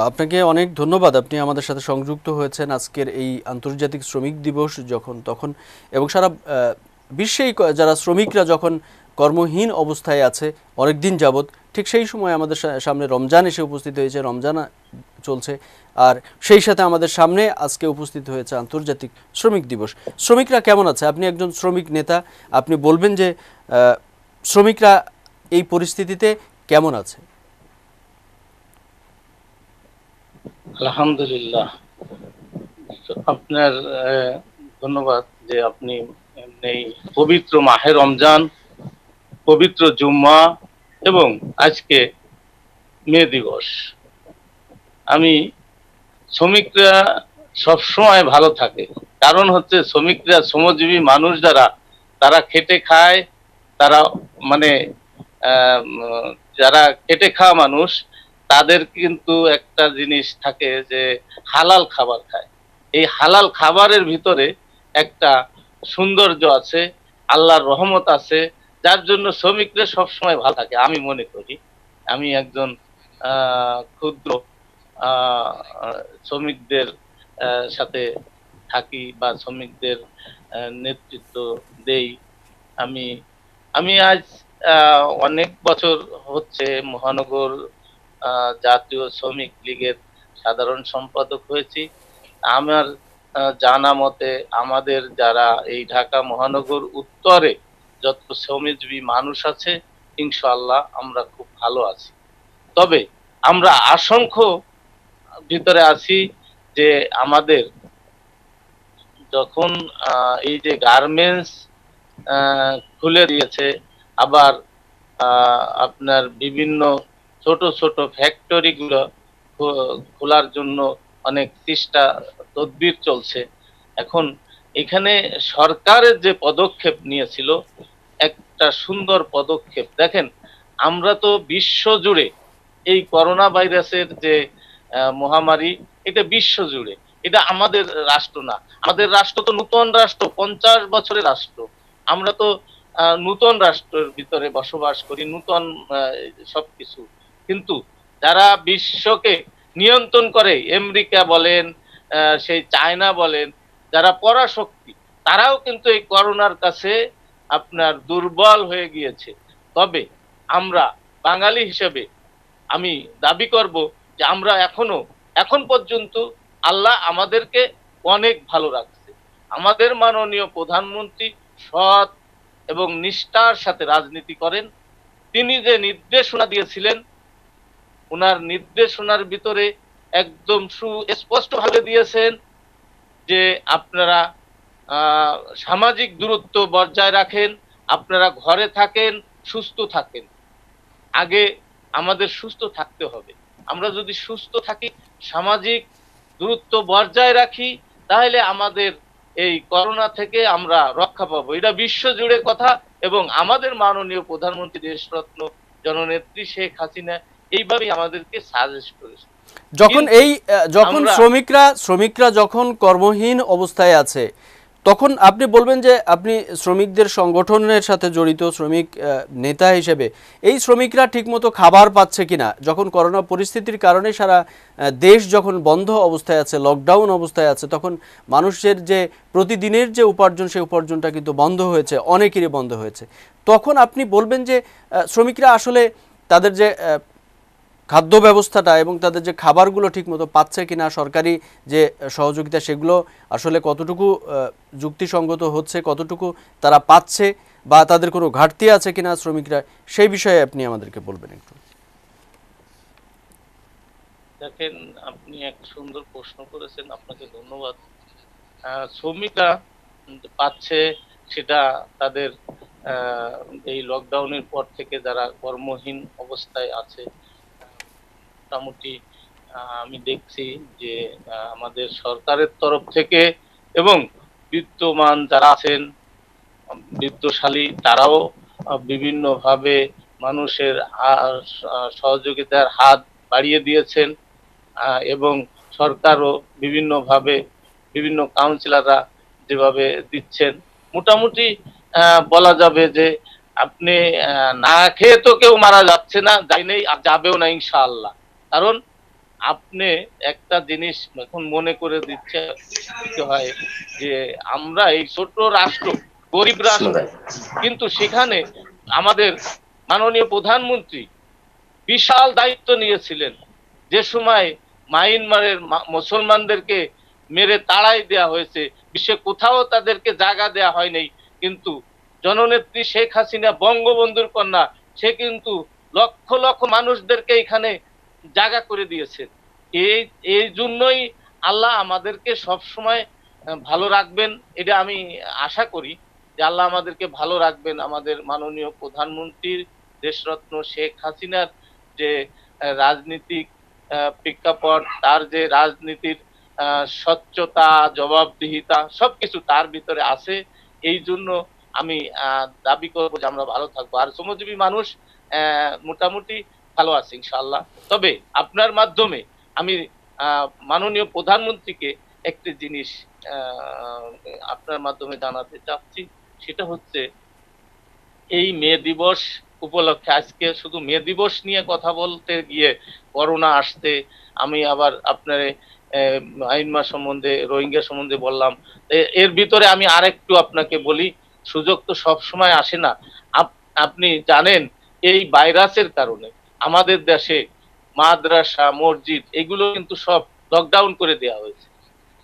আপনাকে অনেক ধন্যবাদ, আপনি আমাদের সাথে সংযুক্ত হয়েছেন আজকের এই আন্তর্জাতিক শ্রমিক দিবস যখন তখন এবং সারা বিশ্বেই যারা শ্রমিকরা যখন কর্মহীন অবস্থায় আছে অনেক দিন যাবৎ, ঠিক সেই সময় আমাদের সামনে রমজান এসে উপস্থিত হয়েছে, রমজান চলছে, আর সেই সাথে আমাদের সামনে আজকে উপস্থিত হয়েছে আন্তর্জাতিক শ্রমিক দিবস। শ্রমিকরা কেমন আছে? আপনি একজন শ্রমিক নেতা, আপনি বলবেন যে শ্রমিকরা এই পরিস্থিতিতে কেমন আছে? আলহামদুলিল্লাহ, আপনার ধন্যবাদ যে আপনি এই পবিত্র মাহে রমজান, পবিত্র জুম্মা এবং আজকে মে দিবস, আমি শ্রমিকরা সবসময় ভালো থাকে। কারণ হচ্ছে শ্রমিকরা শ্রমজীবী মানুষ যারা, তারা খেটে খায়, তারা মানে যারা খেটে খাওয়া মানুষ তাদের কিন্তু একটা জিনিস থাকে যে হালাল খাবার খায়। এই হালাল খাবারের ভিতরে একটা সৌন্দর্য আছে, আল্লাহর রহমত আছে, যার জন্য শ্রমিকরা সবসময় ভালো থাকে। আমি মনে করি আমি একজন ক্ষুদ্র শ্রমিকদের সাথে থাকি বা শ্রমিকদের নেতৃত্ব দেই। আমি আজ অনেক বছর হচ্ছে মহানগর জাতীয় শ্রমিক লীগের সাধারণ সম্পাদক হয়েছি। আমার জানা মতে আমাদের যারা এই ঢাকা মহানগর উত্তরে যত শ্রমজীবী মানুষ আছে ইনশাআল্লাহ আমরা খুব ভালো আছি। তবে আমরা আশঙ্কা ভিতরে আছি যে আমাদের যখন এই যে গার্মেন্টস খুলে দিয়েছে, আবার আপনার বিভিন্ন ছোট ছোট ফ্যাক্টরি গুলো খোলার জন্য অনেক চেষ্টা তদবির চলছে। এখন এখানে সরকারের যে পদক্ষেপ নিয়েছিল একটা সুন্দর পদক্ষেপ। দেখেন, আমরা তো বিশ্ব জুড়ে এই করোনা ভাইরাসের যে মহামারী, এটা বিশ্ব জুড়ে, এটা আমাদের রাষ্ট্র না। আমাদের রাষ্ট্র তো নূতন রাষ্ট্র, 50 বছরের রাষ্ট্র। আমরা তো নূতন রাষ্ট্রের ভিতরে বসবাস করি, নূতন সবকিছু। কিন্তু যারা বিশ্বকে নিয়ন্ত্রণ করে, আমেরিকা বলেন, সেই চায়না বলেন, যারা পরাশক্তি, তারাও কিন্তু এই করোনার কাছে আপনার দুর্বল হয়ে গিয়েছে। তবে আমরা বাঙালি হিসেবে আমি দাবি করব যে আমরা এখন পর্যন্ত আল্লাহ আমাদেরকে অনেক ভালো রাখছে। আমাদের মাননীয় প্রধানমন্ত্রী সৎ এবং নিষ্ঠার সাথে রাজনীতি করেন। তিনি যে নির্দেশনা দিয়েছিলেন, ওনার নির্দেশনার ভিতরে একদম সুস্পষ্টভাবে দিয়েছেন যে আপনারা সামাজিক দূরত্ব বজায় রাখেন, আপনারা ঘরে থাকেন, সুস্থ থাকেন। আগে আমাদের সুস্থ থাকতে হবে। আমরা যদি সুস্থ থাকি, সামাজিক দূরত্ব বজায় রাখি, তাহলে আমাদের এই করোনা থেকে আমরা রক্ষা পাবো। এটা বিশ্ব জুড়ে কথা, এবং আমাদের মাননীয় প্রধানমন্ত্রী দেশরত্ন জননেত্রী শেখ হাসিনা এইভাবেই আমাদেরকে সাজেস্ট করেছে। যখন শ্রমিকরা যখন কর্মহীন অবস্থায় আছে, তখন আপনি বলবেন যে আপনি শ্রমিকদের সংগঠনের সাথে জড়িত শ্রমিক নেতা হিসেবে এই শ্রমিকরা ঠিকমতো খাবার পাচ্ছে কিনা, যখন করোনা পরিস্থিতির কারণে সারা দেশ যখন বন্ধ অবস্থায় আছে, লকডাউন অবস্থায় আছে, তখন মানুষের যে প্রতিদিনের যে উপার্জন, সেই উপার্জনটা কিন্তু বন্ধ হয়েছে, অনেকেরই বন্ধ হয়েছে। তখন আপনি বলবেন যে শ্রমিকরা আসলে তাদের যে খাদ্য ব্যবস্থাটা এবং তাদের যে খাবারগুলো ঠিকমতো পাচ্ছে কিনা, সরকারি যে সহযোগিতা সেগুলো আসলে কতটুকু যুক্তিসঙ্গত হচ্ছে, কতটুকু তারা পাচ্ছে, বা তাদের কোনো ঘাটতি আছে কিনা শ্রমিকরা, সেই বিষয়ে আপনি আমাদেরকে বলবেন একটু। দেখেন, আপনি এক সুন্দর প্রশ্ন করেছেন, আপনাকে ধন্যবাদ। শ্রমিকরা পাচ্ছে সেটা তাদের এই লকডাউনের পর থেকে যারা কর্মহীন অবস্থায় আছে, মোটামুটি আমি দেখছি যে আমাদের সরকারের তরফ থেকে এবং বিত্তমান যারা আছেন, বিত্তশালী, তারাও বিভিন্নভাবে মানুষের সহযোগিতার হাত বাড়িয়ে দিয়েছেন, এবং সরকারও বিভিন্নভাবে বিভিন্ন কাউন্সিলররা যেভাবে দিচ্ছেন, মোটামুটি বলা যাবে যে আপনি না খেয়ে তো কেউ মারা যাচ্ছে না, যাই নেই আর যাবেও না ইনশাআল্লাহ। কারণ আপনি একটা জিনিস এখন মনে করে দিতে হয় যে আমরা এই ছোট রাষ্ট্র, গরিব রাষ্ট্র, কিন্তু সেখানে আমাদের মাননীয় প্রধানমন্ত্রী বিশাল দায়িত্ব নিয়েছিলেন। যে সময় মায়ানমারের মুসলমানদেরকে মেরে তাড়াই দেয়া হয়েছে, বিশ্বে কোথাও তাদেরকে জায়গা দেয়া হয় নাই, কিন্তু জননেত্রী শেখ হাসিনা, বঙ্গবন্ধুর কন্যা, সে কিন্তু লক্ষ লক্ষ মানুষদেরকে এখানে জায়গা করে দিয়েছেন। এই জন্যই আল্লাহ আমাদেরকে সব সময় ভালো রাখবেন, এটা আমি আশা করি যে আল্লাহ আমাদেরকে ভালো রাখবেন। আমাদের মাননীয় প্রধানমন্ত্রীর, দেশরত্ন শেখ হাসিনার যে রাজনীতিক প্রেক্ষাপট, তার যে রাজনীতির স্বচ্ছতা, জবাবদিহিতা, সবকিছু তার ভিতরে আছে। এই জন্য আমি দাবি করবো যে আমরা ভালো থাকবো, আর শ্রমজীবী মানুষ মোটামুটি ভালো আছে ইনশাআল্লাহ। তবে আপনার মাধ্যমে আমি মাননীয় প্রধানমন্ত্রীকে একটি জিনিস আপনার মাধ্যমে জানাতে চাচ্ছি, সেটা হচ্ছে এই মে দিবস উপলক্ষে আজকে শুধু মে দিবস নিয়ে কথা বলতে গিয়ে করোনা আসতে আমি আবার আপনার মায়ানমার সম্বন্ধে, রোহিঙ্গা সম্বন্ধে বললাম। এর ভিতরে আমি আরেকটু আপনাকে বলি, সুযোগ তো সব সময় আসে না। আপনি জানেন এই ভাইরাসের কারণে আমাদের দেশে মাদ্রাসা, মসজিদ এগুলো কিন্তু সব লকডাউন করে দেওয়া হয়েছে।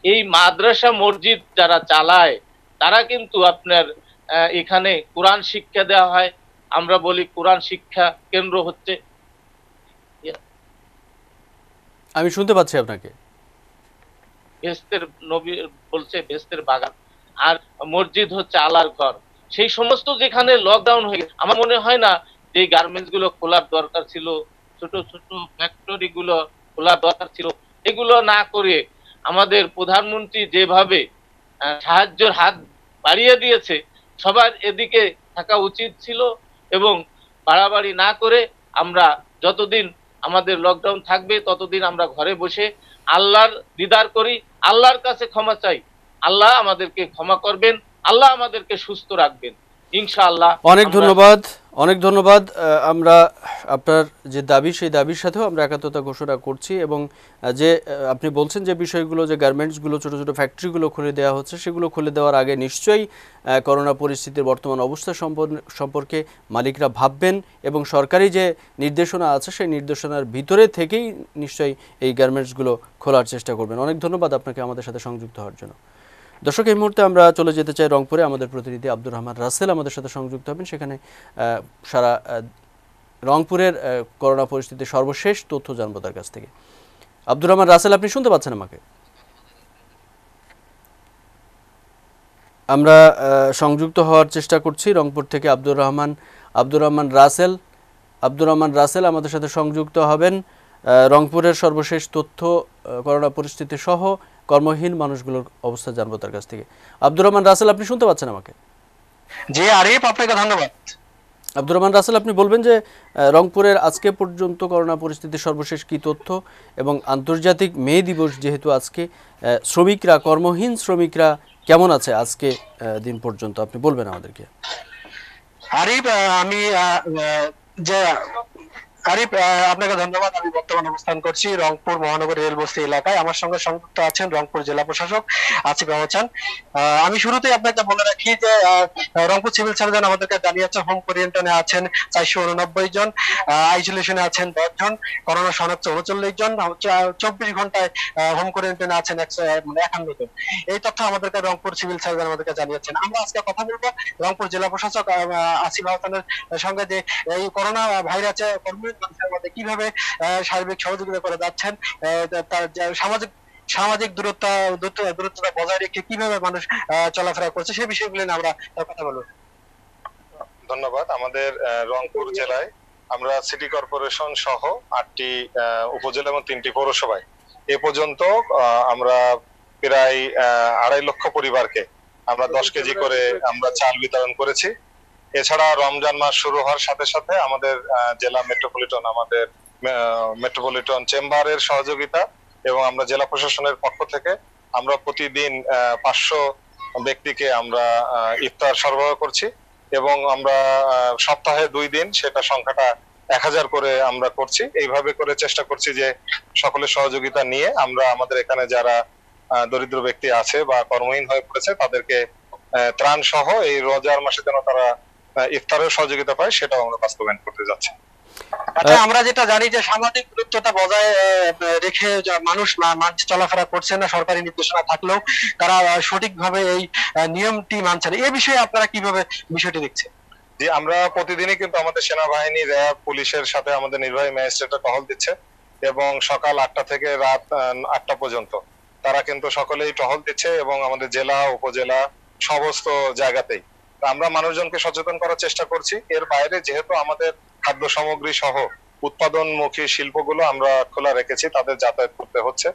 এই মাদ্রাসা মসজিদ যারা চালায় তারা কিন্তু আপনার এখানে কোরআন শিক্ষা দেওয়া হয়, আমরা বলি কোরআন শিক্ষা কেন্দ্র হচ্ছে, আমি শুনতে পাচ্ছি আপনাকে, বেহেশতের নবী বলছে বেহেশতের বাগান, আর মসজিদ হচ্ছে আল্লাহর ঘর। সেই সমস্ত যেখানে লকডাউন হয়ে গেছে, আমার মনে হয় না যে গার্মেন্টস গুলো খোলার দরকার ছিল, ছোট ছোট ফ্যাক্টরি গুলো খোলার দরকার ছিল, এগুলো না করে আমাদের প্রধানমন্ত্রী যেভাবে সাহায্যের হাত বাড়িয়ে দিয়েছে, সবার এদিকে থাকা উচিত ছিল, এবং বাড়াবাড়ি না করে আমরা যতদিন আমাদের লকডাউন থাকবে ততদিন আমরা ঘরে বসে আল্লাহর দিদার করি, আল্লাহর কাছে ক্ষমা চাই। আল্লাহ আমাদেরকে ক্ষমা করবেন, আল্লাহ আমাদেরকে সুস্থ রাখবেন ইনশাআল্লাহ। অনেক ধন্যবাদ, অনেক ধন্যবাদ। আমরা আপনার যে দাবি, সেই দাবির সাথেও আমরা একাত্মতা ঘোষণা করছি, এবং যে আপনি বলছেন যে বিষয়গুলো, যে গার্মেন্টসগুলো, ছোটো ছোটো ফ্যাক্টরিগুলো খুলে দেওয়া হচ্ছে, সেগুলো খুলে দেওয়ার আগে নিশ্চয়ই করোনা পরিস্থিতির বর্তমান অবস্থা সম্পর্কে মালিকরা ভাববেন, এবং সরকারি যে নির্দেশনা আছে সেই নির্দেশনার ভিতরে থেকেই নিশ্চয়ই এই গার্মেন্টসগুলো খোলার চেষ্টা করবেন। অনেক ধন্যবাদ আপনাকে আমাদের সাথে সংযুক্ত হওয়ার জন্য। দর্শক, এই মুহূর্তে আমরা চলে যেতে চাই রংপুরে। আমাদের প্রতিনিধি আব্দুর রহমান রাসেল আমাদের সাথে সংযুক্ত হবেন, সেখানে সারা রংপুরের করোনা পরিস্থিতির সর্বশেষ তথ্য জানবো তার কাছ থেকে। আব্দুর রহমান রাসেল, আপনি শুনতে পাচ্ছেন আমাকে? আমরা সংযুক্ত হওয়ার চেষ্টা করছি রংপুর থেকে আব্দুর রহমান রাসেল আমাদের সাথে সংযুক্ত হবেন। রংপুরের সর্বশেষ তথ্য, করোনা পরিস্থিতি সহ কর্মহীন মানুষগুলোর অবস্থা জানবো তার কাছ থেকে। আব্দুর রহমান রাসেল, আপনি শুনতে পাচ্ছেন আমাকে? জি আরিফ, আপনাকে ধন্যবাদ। আব্দুর রহমান রাসেল, আপনি বলবেন যে রংপুরের আজকে পর্যন্ত করোনা পরিস্থিতির সর্বশেষ কি তথ্য, এবং আন্তর্জাতিক মে দিবস যেহেতু আজকে, শ্রমিকরা, কর্মহীন শ্রমিকরা কেমন আছে আজকে দিন পর্যন্ত, আপনি বলবেন আমাদেরকে? আরিফ, আপনাকে ধন্যবাদ। আমি বর্তমানে অবস্থান করছি রংপুর মহানগর রেলবস্তি এলাকায়। আমার সঙ্গে সংযুক্ত আছেন রংপুর জেলা প্রশাসক আসিফ আহসান। আমি শুরুতেই আপনাকে বলে রাখি যে রংপুর সিভিল সার্জন আমাদেরকে জানিয়েছে হোম কোয়ারেন্টাইনে আছেন 489 জন, আইসোলেশনে আছেন 10 জন, করোনা শনাক্ত 39 জন, 24 ঘন্টায় হোম কোয়ারেন্টাইনে আছেন 51 জন। এই তথ্য আমাদেরকে রংপুর সিভিল সার্জন আমাদেরকে জানিয়েছেন। আমরা আজকে কথা বলবো রংপুর জেলা প্রশাসক আসিফ আহসানের সঙ্গে, যে এই করোনা ভাইরাসে কর্মী মানুষের মধ্যে কিভাবে সার্বিক সহযোগিতা করে যাচ্ছেন, তার সামাজিক সামাজিক দূরত্বটা বজায় রেখে কিভাবে মানুষ চলাফেরা করছে সেই বিষয়গুলো নিয়ে আমরা কথা বলবো। ধন্যবাদ। আমাদের রংপুর জেলায় আমরা সিটি কর্পোরেশন সহ 8টি উপজেলা এবং 3টি পৌরসভায় এ পর্যন্ত আমরা প্রায় 2.5 লক্ষ পরিবারকে আমরা 10 কেজি করে আমরা চাল বিতরণ করেছি। এছাড়া রমজান মাস শুরু হওয়ার সাথে সাথে আমাদের জেলা মেট্রোপলিটন চেম্বারের সহযোগিতা এবং আমরা জেলা প্রশাসনের পক্ষ থেকে আমরা প্রতিদিন 500 ব্যক্তিকে আমরা ইফতার সরবরাহ করছি এবং আমরা সপ্তাহে 2 দিন সেটা সংখ্যাটা 1000 করে আমরা করছি। এইভাবে করে চেষ্টা করছি যে সকলের সহযোগিতা নিয়ে আমরা আমাদের এখানে যারা দরিদ্র ব্যক্তি আছে বা কর্মহীন হয়ে পড়েছে তাদেরকে ত্রাণ সহ এই রোজার মাসে যেন তারা ইফতারের সহযোগিতা পায় সেটাও আমরা বাস্তবায়ন করতে যাচ্ছি। আচ্ছা, আমরা যেটা জানি যে সামাজিক দূরত্বটা বজায় রেখে মানুষ চলাফেরা করছে না, সরকারি নির্দেশনা থাকলেও তারা সঠিকভাবে এই নিয়মটি মানছে না। এই বিষয়ে আপনারা কিভাবে বিষয়টি দেখছেন? জি, আমরা প্রতিদিনই কিন্তু আমাদের সেনাবাহিনী, র্যাব, পুলিশের সাথে আমাদের নির্বাহী ম্যাজিস্ট্রেটরা টহল দিচ্ছে এবং সকাল 8টা থেকে রাত 8টা পর্যন্ত তারা কিন্তু সকলেই টহল দিচ্ছে এবং আমাদের জেলা উপজেলা সমস্ত জায়গাতেই আমরা মানুষজনকে সচেতন করার চেষ্টা করছি। এর বাইরে যেহেতু আমাদের খাদ্য সামগ্রী সহ উৎপাদনমুখী শিল্পগুলো আমরা খোলা রেখেছি, তাদের যাতায়াত করতে হচ্ছে।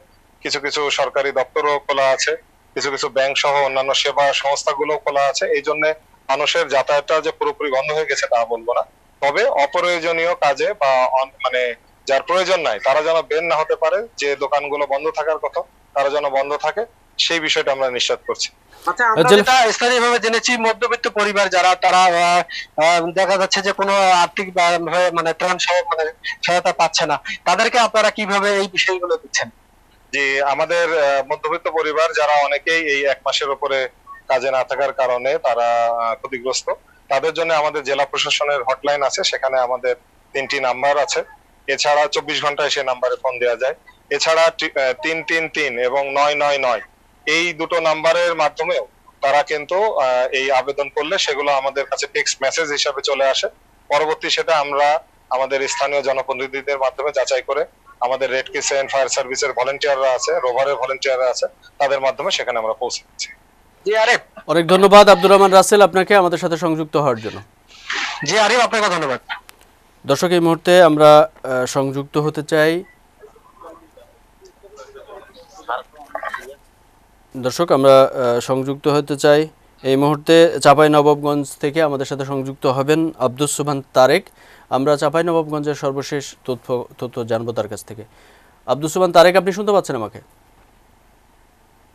কিছু কিছু সরকারি দপ্তরও খোলা আছে, কিছু কিছু ব্যাংক সহ অন্যান্য সেবা সংস্থাগুলো খোলা আছে। এই জন্য মানুষের যাতায়াতটা যে পুরোপুরি বন্ধ হয়ে গেছে তা বলবো না, তবে অপ্রয়োজনীয় কাজে বা মানে যার প্রয়োজন নাই তারা যেন বের না হতে পারে, যে দোকানগুলো বন্ধ থাকার কথা তারা যেন বন্ধ থাকে, সেই বিষয়টা আমরা নিশ্চিত করছি। আচ্ছা, আমরা যেটা স্থানীয়ভাবে জেনেছি মধ্যবিত্ত পরিবার যারা তারা দেখা যাচ্ছে যে কোনো আর্থিক মানে ত্রাণ মানে সহায়তা পাচ্ছে না, তাদেরকে আপনারা কিভাবে এই বিষয়গুলো দিচ্ছেন? জি, আমাদের মধ্যবিত্ত পরিবার যারা অনেকেই এই 1 মাসের উপরে কাজে না থাকার কারণে তারা ক্ষতিগ্রস্ত, তাদের জন্য আমাদের জেলা প্রশাসনের হটলাইন আছে, সেখানে আমাদের 3টি নাম্বার আছে। এছাড়া 24 ঘন্টায় সেই নাম্বারে ফোন দেওয়া যায়। এছাড়া 333 এবং 999 এই দুটো নাম্বারের মাধ্যমেও তারা কিন্তু এই আবেদন করলে সেগুলো আমাদের কাছে টেক্সট মেসেজ হিসাবে চলে আসে। পরবর্তী সেটা আমরা আমাদের স্থানীয় জনপ্রতিনিধিদের মাধ্যমে যাচাই করে আমাদের রেড ক্রিসেন্ট, ফায়ার সার্ভিসের ভলেন্টিয়াররা আছে, রোভারের ভলেন্টিয়াররা আছে, তাদের মাধ্যমে সেখানে আমরা পৌঁছে দিচ্ছি। জি আরিফ, অনেক ধন্যবাদ আব্দুর রহমান রাসেল আপনাকে আমাদের সাথে সংযুক্ত হওয়ার জন্য। জি আরিফ, আপনাকে ধন্যবাদ। দর্শক, এই মুহূর্তে আমরা সংযুক্ত হতে চাই এই মুহূর্তে চাঁপাইনবাবগঞ্জ থেকে আমাদের সাথে সংযুক্ত হবেন আব্দুস সুবহান তারেক। আমরা চাঁপাইনবাবগঞ্জের সর্বশেষ তথ্য জানবো তার কাছ থেকে। আব্দুস সুবহান তারেক, আপনি শুনতে পাচ্ছেন আমাকে?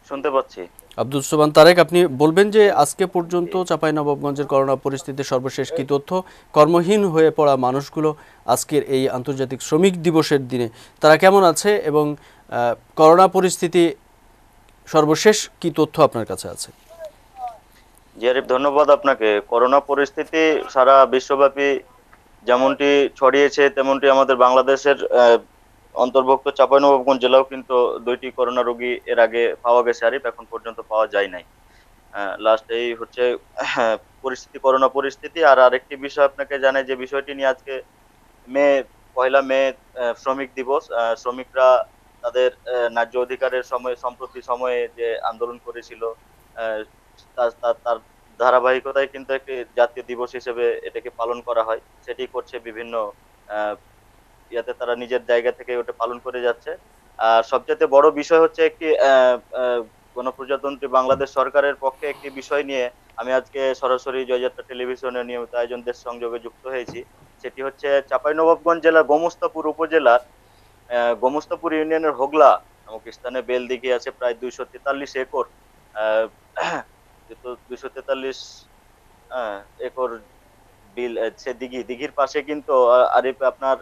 শুনতে পাচ্ছি। আব্দুস সুবহান তারেক, আপনি বলবেন যে আজকে পর্যন্ত চাঁপাইনবাবগঞ্জের করোনা পরিস্থিতির সর্বশেষ কি তথ্য? কর্মহীন হয়ে পড়া মানুষগুলো আজকের এই আন্তর্জাতিক শ্রমিক দিবসের দিনে তারা কেমন আছে এবং করোনা পরিস্থিতি সর্বশেষ কি তথ্য আপনার কাছে আছে? জি আরিফ, ধন্যবাদ আপনাকে। করোনা পরিস্থিতি সারা বিশ্বব্যাপী যেমনটি ছড়িয়েছে তেমনটি আমাদের বাংলাদেশের অন্তর্ভুক্ত চাঁপাইনবাবগঞ্জ জেলাও কিন্তু 2টি করোনা রোগী এর আগে পাওয়া গেছে আরিফ, এখন পর্যন্ত পাওয়া যায় নাই। লাস্ট এই হচ্ছে পরিস্থিতি, করোনা পরিস্থিতি। আর আরেকটি বিষয় আপনাকে জানাই, যে বিষয়টি নিয়ে আজকে 1 মে শ্রমিক দিবস। শ্রমিকরা তাদের ন্যায্য অধিকারের সম্প্রতি সময়ে যে আন্দোলন করেছিল তার ধারাবাহিকতায় কিন্তু একটি জাতীয় দিবস হিসেবে এটাকে পালন করা হয়। সেটি করছে বিভিন্ন ইয়াতে, তারা নিজের জায়গা থেকে ওটা পালন করে যাচ্ছে। আর সবচেয়ে বড় বিষয় হচ্ছে একটি গণপ্রজাতন্ত্রী বাংলাদেশ সরকারের পক্ষে একটি বিষয় নিয়ে আমি আজকে সরাসরি জয়যাত্রা টেলিভিশনের নিয়মিত আয়োজন দেশ সংযোগে যুক্ত হয়েছি। সেটি হচ্ছে চাঁপাইনবাবগঞ্জ জেলার গোমস্তাপুর উপজেলার গোমস্তাপুর ইউনিয়নের হোগলা নামক স্থানে বেলদিঘি আছে, প্রায় 243 একর। 243 একর বিল সে দিঘির পাশে কিন্তু আরিফ আপনার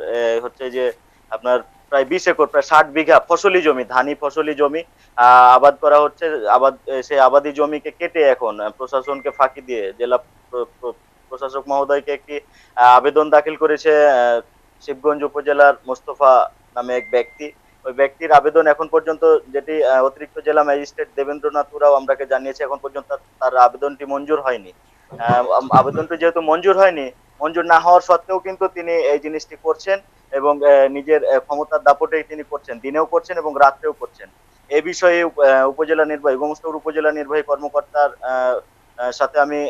হচ্ছে যে আপনার প্রায় 20 একর, প্রায় 60 বিঘা ফসলি জমি, ধানি ফসলি জমি আবাদ করা হচ্ছে। সেই আবাদি জমিকে কেটে এখন প্রশাসনকে ফাঁকি দিয়ে জেলা প্রশাসক মহোদয়কে একটি আবেদন দাখিল করেছে শিবগঞ্জ উপজেলার মোস্তফা নামে এক ব্যক্তি। ওই ব্যক্তির আবেদন এখন পর্যন্ত, যেটি অতিরিক্ত জেলা ম্যাজিস্ট্রেট দেবেন্দ্রনাথ উরাও আমরাকে জানিয়েছে, এখন পর্যন্ত তার আবেদনটি মঞ্জুর হয়নি। আবেদনটি যেহেতু মঞ্জুর হয়নি, মঞ্জুর না হওয়ার সত্ত্বেও কিন্তু তিনি এই জিনিসটি করছেন এবং নিজের ক্ষমতার দাপটেই তিনি করছেন, দিনেও করছেন এবং রাত্রেও করছেন। এই বিষয়ে উপজেলা নির্বাহী গোমস্তাপুর উপজেলা নির্বাহী কর্মকর্তার সাথে আমি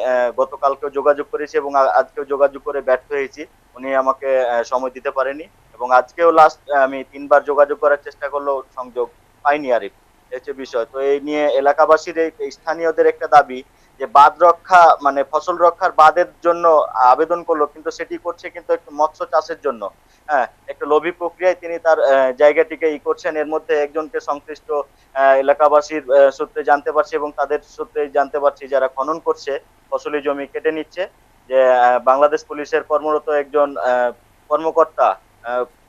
গতকালকেও যোগাযোগ করেছি এবং আজকেও যোগাযোগ করে ব্যর্থ হয়েছি। উনি আমাকে সময় দিতে পারেনি এবং আজকেও লাস্ট আমি 3বার যোগাযোগ করার চেষ্টা করলেও সংযোগ পাইনি আরিফ। হচ্ছে বিষয়। তো এই নিয়ে এলাকাবাসীর এই স্থানীয়দের একটা দাবি যে বাঁধ রক্ষা মানে ফসল রক্ষার বাঁধের জন্য আবেদন করলো, কিন্তু সেটি করছে কিন্তু একটু মৎস্য চাষের জন্য। হ্যাঁ, একটা লোভী প্রক্রিয়ায় তিনি তার জায়গাটিকে করছেন। এর মধ্যে একজনকে সংশ্লিষ্ট এলাকাবাসীর সূত্রে জানতে পারছি এবং তাদের সূত্রে জানতে পারছি যারা খনন করছে ফসলি জমি কেটে নিচ্ছে, যে বাংলাদেশ পুলিশের কর্মরত একজন কর্মকর্তা,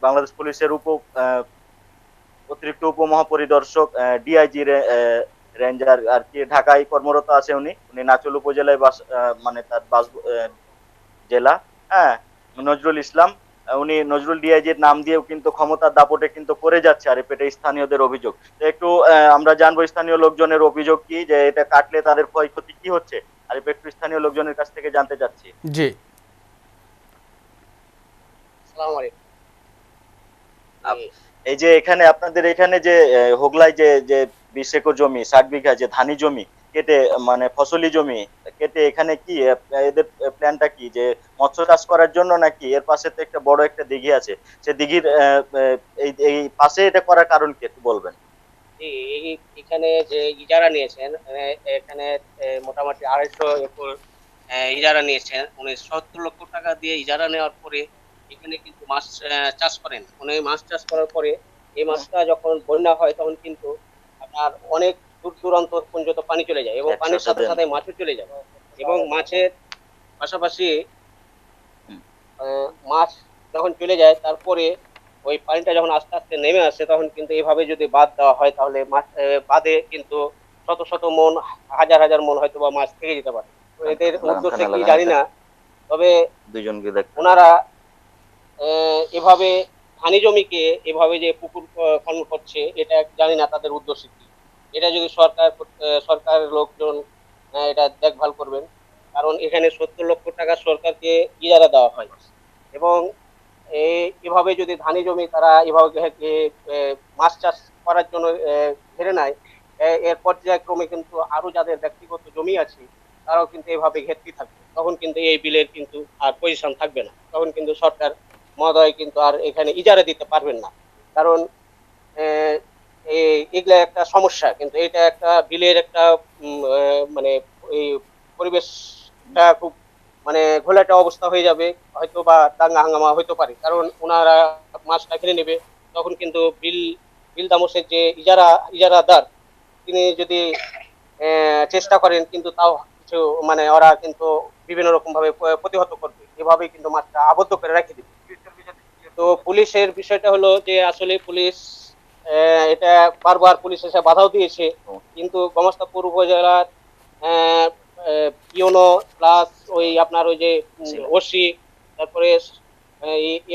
বাংলাদেশ পুলিশের অতিরিক্ত উপমহাপরিদর্শক ডিআইজি রেঞ্জার আর কি ঢাকায় কর্মরত আছে। উনি নাচল উপজেলায় মানে তার জেলা, হ্যাঁ, নজরুল ইসলাম। উনি নজরুল ডিআইজির নাম দিয়েও কিন্তু ক্ষমতার দাপটে কিন্তু করে যাচ্ছে আর এটা স্থানীয়দের অভিযোগ। তো একটু আমরা জানবো স্থানীয় লোকজনের অভিযোগ কি, যে এটা কাটলে তাদের ক্ষয়ক্ষতি কি হচ্ছে, আর একটু স্থানীয় লোকজনের কাছ থেকে জানতে চাচ্ছি। জি, আসসালামু আলাইকুম। এই যে এখানে আপনাদের এখানে যে হোগলায় যে 20 একর জমি 60 বিঘা যে ধানি জমি কেটে মানে ফসলি জমি কেটে এখানে কি এদের প্ল্যানটা কি, যে মৎস্য চাষ করার জন্য নাকি এর পাশে তো একটা বড় একটা দিঘি আছে, সে দিঘির এই পাশে এটা করার কারণ কি একটু বলবেন? এখানে যে ইজারা নিয়েছেন এখানে মোটামুটি 250 একর ইজারা নিয়েছেন উনি। 70 লক্ষ টাকা দিয়ে ইজারা নেওয়ার পরে এখানে কিন্তু মাছ চাষ করেন। উনি মাছ চাষ করার পরে এই মাছটা যখন বন্যা হয় তখন কিন্তু আপনার অনেক দূর দূরান্ত পর্যন্ত পানি চলে যায় এবং পানির সাথে সাথে মাছও চলে যায় এবং মাছের পাশাপাশি মাছ যখন চলে যায় তারপরে ওই পানিটা যখন আস্তে আস্তে নেমে আসে তখন কিন্তু এইভাবে যদি বাঁধ দেওয়া হয় তাহলে মাছ বাঁধে কিন্তু শত শত মন হাজার হাজার মন হয়তো বা মাছ থেকে যেতে পারে। তো এদের উদ্দেশ্য কি জানি না, তবে ওনারা এভাবে ধানি জমিকে এভাবে যে পুকুর খনন করছে এটা জানি না তাদের উদ্দেশ্য কি। এটা যদি সরকার লোকজন এটা দেখভাল করবেন, কারণ এখানে 70 লক্ষ টাকা সরকারকে ইজারা দেওয়া হয় এবং এভাবে যদি ধানি জমি তারা এভাবে মাছ চাষ করার জন্য ঘেরে নেয়, এর পর্যায়ক্রমে কিন্তু আরো যাদের ব্যক্তিগত জমি আছে তারাও কিন্তু এভাবে ঘেরতে থাকবে, তখন কিন্তু এই বিলের কিন্তু আর পজিশন থাকবে না, তখন কিন্তু সরকার মহোদয় কিন্তু আর এখানে ইজারা দিতে পারবেন না। কারণ এগুলা একটা সমস্যা, কিন্তু এটা একটা বিলের একটা মানে এই পরিবেশটা খুব মানে ঘোলাটা অবস্থা হয়ে যাবে, হয়তো বা দাঙ্গা হাঙ্গামা হইতে পারে। কারণ ওনারা মাছটা কিনে নেবে, তখন কিন্তু বিল দামোসের যে ইজারাদার তিনি যদি চেষ্টা করেন কিন্তু তাও কিছু মানে ওরা কিন্তু বিভিন্ন রকম ভাবে প্রতিহত করবে, এভাবেই কিন্তু মাছটা আবদ্ধ করে রেখে দিবে। তো পুলিশের বিষয়টা হলো যে আসলে পুলিশ এটা বারবার পুলিশ এসে বাধাও দিয়েছে, কিন্তু গোমস্তাপুর উপজেলার ইউনো প্লাস ওই আপনার ওই যে ওসি তারপরে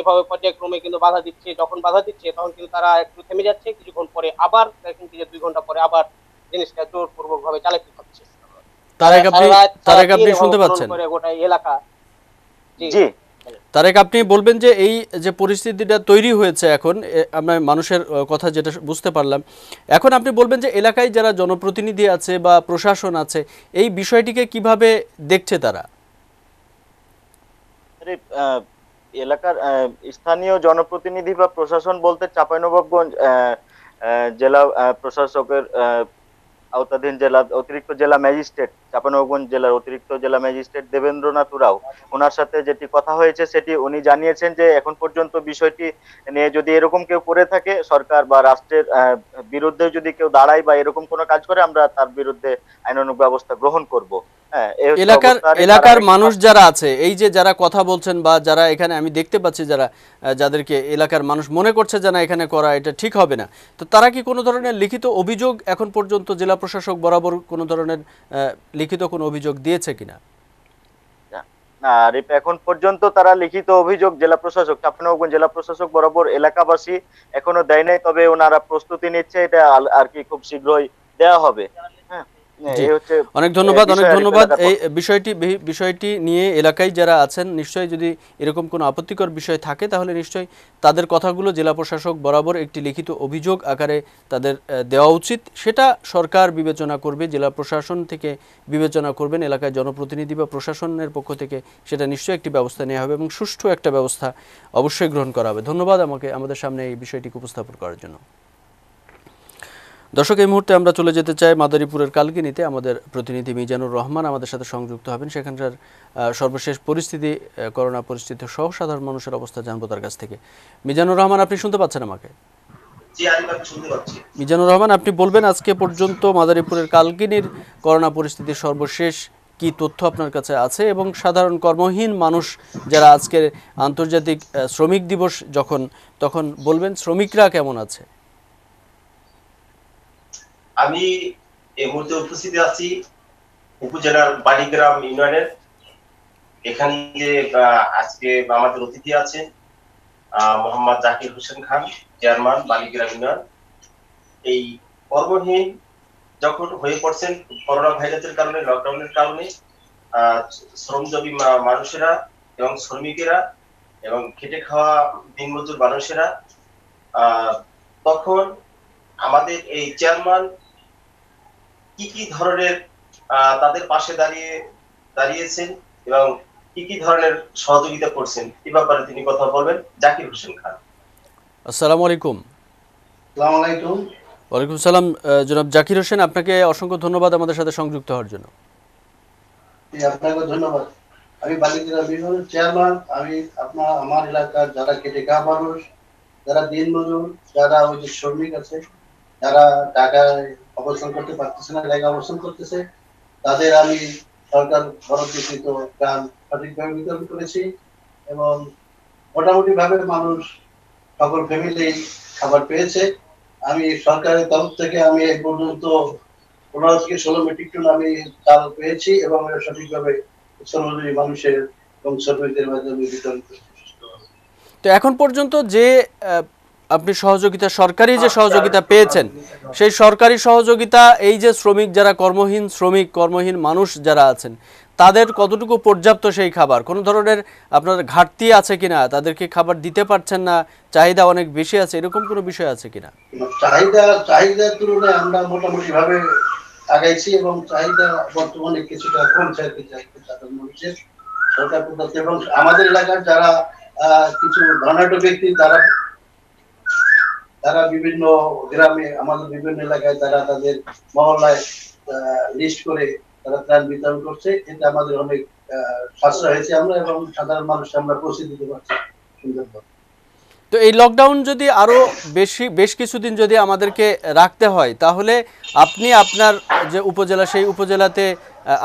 এভাবে পর্যায়ক্রমে কিন্তু বাধা দিচ্ছে। যখন বাধা দিচ্ছে তখন কিন্তু তারা একটু থেমে যাচ্ছে, কিছুক্ষণ পরে আবার দেখেন যে 2 ঘন্টা পরে আবার জিনিসটা জোরপূর্বক ভাবে চালাতে হচ্ছে। তারেক আপনি শুনতে পাচ্ছেন? গোটা এলাকা। জি তারেক, আপনি বলবেন যে এই যে পরিস্থিতিটা তৈরি হয়েছে এখন আমরা মানুষের কথা যেটা বুঝতে পারলাম, এখন আপনি বলবেন যে এলাকায় যারা জনপ্রতিনিধি আছে বা প্রশাসন আছে এই বিষয়টিকে কিভাবে দেখছে তারা? এলাকার স্থানীয় জনপ্রতিনিধি বা প্রশাসন বলতে চাঁপাইনবাবগঞ্জ জেলা প্রশাসকের আওতাধীন অতিরিক্ত জেলা ম্যাজিস্ট্রেট, চাঁপাইনবাবগঞ্জ জেলার অতিরিক্ত জেলা ম্যাজিস্ট্রেট দেবেন্দ্রনাথ উরাও, ওনার সাথে যেটি কথা হয়েছে সেটি উনি জানিয়েছেন যে এখন পর্যন্ত বিষয়টি নিয়ে যদি এরকম কেউ করে থাকে সরকার বা রাষ্ট্রের বিরুদ্ধে যদি কেউ দাঁড়ায় বা এরকম কোনো কাজ করে আমরা তার বিরুদ্ধে আইনানুগ ব্যবস্থা গ্রহণ করব। এলাকার মানুষ যারা আছে এই যে যারা কথা বলছেন বা যারা এখানে আমি দেখতে পাচ্ছি যাদেরকে এলাকার মানুষ মনে করছে যে না এখানে করা এটা ঠিক হবে না, তো তারা কি কোনো ধরনের লিখিত অভিযোগ এখন পর্যন্ত জেলা প্রশাসক বরাবর কোনো ধরনের লিখিত কোনো অভিযোগ দিয়েছে কিনা? না, এখন পর্যন্ত তারা লিখিত অভিযোগ জেলা প্রশাসক চাঁপাইনবাবগঞ্জ জেলা প্রশাসক বরাবর এলাকাবাসী এখনো দেয় নাই, তবে ওনারা প্রস্তুতি নিচ্ছে, এটা আর কি খুব শীঘ্রই দেওয়া হবে। হ্যাঁ, জি, এই হচ্ছে অনেক ধন্যবাদ, অনেক বিষয় আরিফ ধন্যবাদ। এলাকার এই বিষয়টি নিয়ে এলাকায় যারা আছেন, নিশ্চয়ই যদি এরকম কোনো আপত্তিকর বিষয় থাকে তাহলে নিশ্চয়ই তাদের কথাগুলো জেলা প্রশাসক বরাবর একটি লিখিত অভিযোগ আকারে তাদের দেওয়া উচিত। সেটা সরকার বিবেচনা করবে, জেলা প্রশাসন থেকে বিবেচনা করবেন, এলাকায় জনপ্রতিনিধি বা প্রশাসনের পক্ষ থেকে সেটা নিশ্চয়ই একটি ব্যবস্থা নেওয়া হবে এবং সুষ্ঠু একটা ব্যবস্থা অবশ্যই গ্রহণ করা হবে। ধন্যবাদ আমাদের সামনে এই বিষয়টিকে উপস্থাপন করার জন্য। দর্শক, এই মুহূর্তে আমরা চলে যেতে চাই মাদারীপুরের কালকিনিতে। আমাদের প্রতিনিধি মিজানুর রহমান আমাদের সাথে সংযুক্ত হবেন। সেখানকার সর্বশেষ পরিস্থিতি, করোনা পরিস্থিতি সহ সাধারণ মানুষের অবস্থা জানবো তার কাছ থেকে। মিজানুর রহমান, আপনি শুনতে পাচ্ছেন আমাকে? মিজানুর রহমান, আপনি বলবেন আজকে পর্যন্ত মাদারীপুরের কালকিনির করোনা পরিস্থিতির সর্বশেষ কি তথ্য আপনার কাছে আছে এবং সাধারণ কর্মহীন মানুষ যারা আজকের আন্তর্জাতিক শ্রমিক দিবস তখন বলবেন শ্রমিকরা কেমন আছে? আমি এই মুহূর্তে উপস্থিত আছি উপজেলার বালিগ্রাম ইউনিয়নের। এখানে যে আজকে আমাদের অতিথি আছেন মোহাম্মদ জাকির হোসেন খান, চেয়ারম্যান বালিগ্রাম ইউনিয়ন। এই কর্মহীন যখন হয়ে পড়ছেন করোনা ভাইরাসের কারণে, লকডাউনের কারণে, শ্রমজীবী মানুষেরা এবং শ্রমিকেরা এবং খেটে খাওয়া দিনমজুর মানুষেরা, তখন আমাদের এই চেয়ারম্যান কি ধরনের তাদের পাশে দাঁড়িয়েছেন এবং কি ধরনের সহযোগিতা করছেন এই ব্যাপারে তিনি কথা বলবেন। জাকির হোসেন খান। আসসালামু আলাইকুম। আসসালামু আলাইকুম। ওয়ালাইকুম সালাম। জনাব জাকির হোসেন, আপনাকে অসংখ্য ধন্যবাদ আমাদের সাথে সংযুক্ত হওয়ার জন্য। আপনাকে ধন্যবাদ। আমি বালিগ্রাম ইউনিয়নের চেয়ারম্যান। আমি আমার এলাকার যারা খেটে খাওয়া মানুষ, যারা দিনমজুর, যারা ওই যে শ্রমিক আছে, যারা ঢাকায় অবস্থান করতে পারতেছে না, ঢাকা অবস্থান করতেছে, তাদের আমি সরকার বরাদ্দকৃত ত্রাণ সঠিকভাবে বিতরণ করেছি এবং মোটামুটি ভাবে মানুষ সকল ফ্যামিলি খাবার পেয়েছে। আমি সরকারের তরফ থেকে আমি এই পর্যন্ত 15 থেকে 16 মেট্রিক টন আমি চাল পেয়েছি এবং সঠিকভাবে শ্রমজীবী মানুষের এবং শ্রমিকদের মাধ্যমে বিতরণ করেছি। তো এখন পর্যন্ত যে আপনি সহযোগিতা, সরকারি যে সহযোগিতা পেয়েছেন, সেই সরকারি সহযোগিতা এই যে শ্রমিক যারা কর্মহীন মানুষ যারা আছেন তাদের কতটুকু পর্যাপ্ত সেই খাবার? কোনো ধরনের আপনার ঘাটতি আছে কিনা? তাদেরকে খাবার দিতে পারছেন না, চাহিদা অনেক বেশি আছে, এরকম কোনো বিষয় আছে কিনা? চাহিদার তুলনায় আমরা মোটামুটি ভাবে আগাইছি এবং চাহিদা বর্তমানে কিছুটা কমছে আর কি, সাধারণ মানুষের সরকার প্রদত্ত। এবং আমাদের এলাকার যারা কিছু ধনাঢ্য ব্যক্তি, তারা বিভিন্ন গ্রামে, আমাদের বিভিন্ন এলাকায় তারা তাদের মহল্লায় লিস্ট করে তারা ত্রাণ বিতরণ করছে। এটা আমাদের অনেক সাশ্রয় হয়েছে আমরা এবং সাধারণ মানুষ আমরা পৌঁছে দিতে পারছি সুন্দরভাবে। তো এই লকডাউন যদি আরো বেশ কিছুদিন যদি আমাদেরকে রাখতে হয়, তাহলে আপনি আপনার যে উপজেলা, সেই উপজেলাতে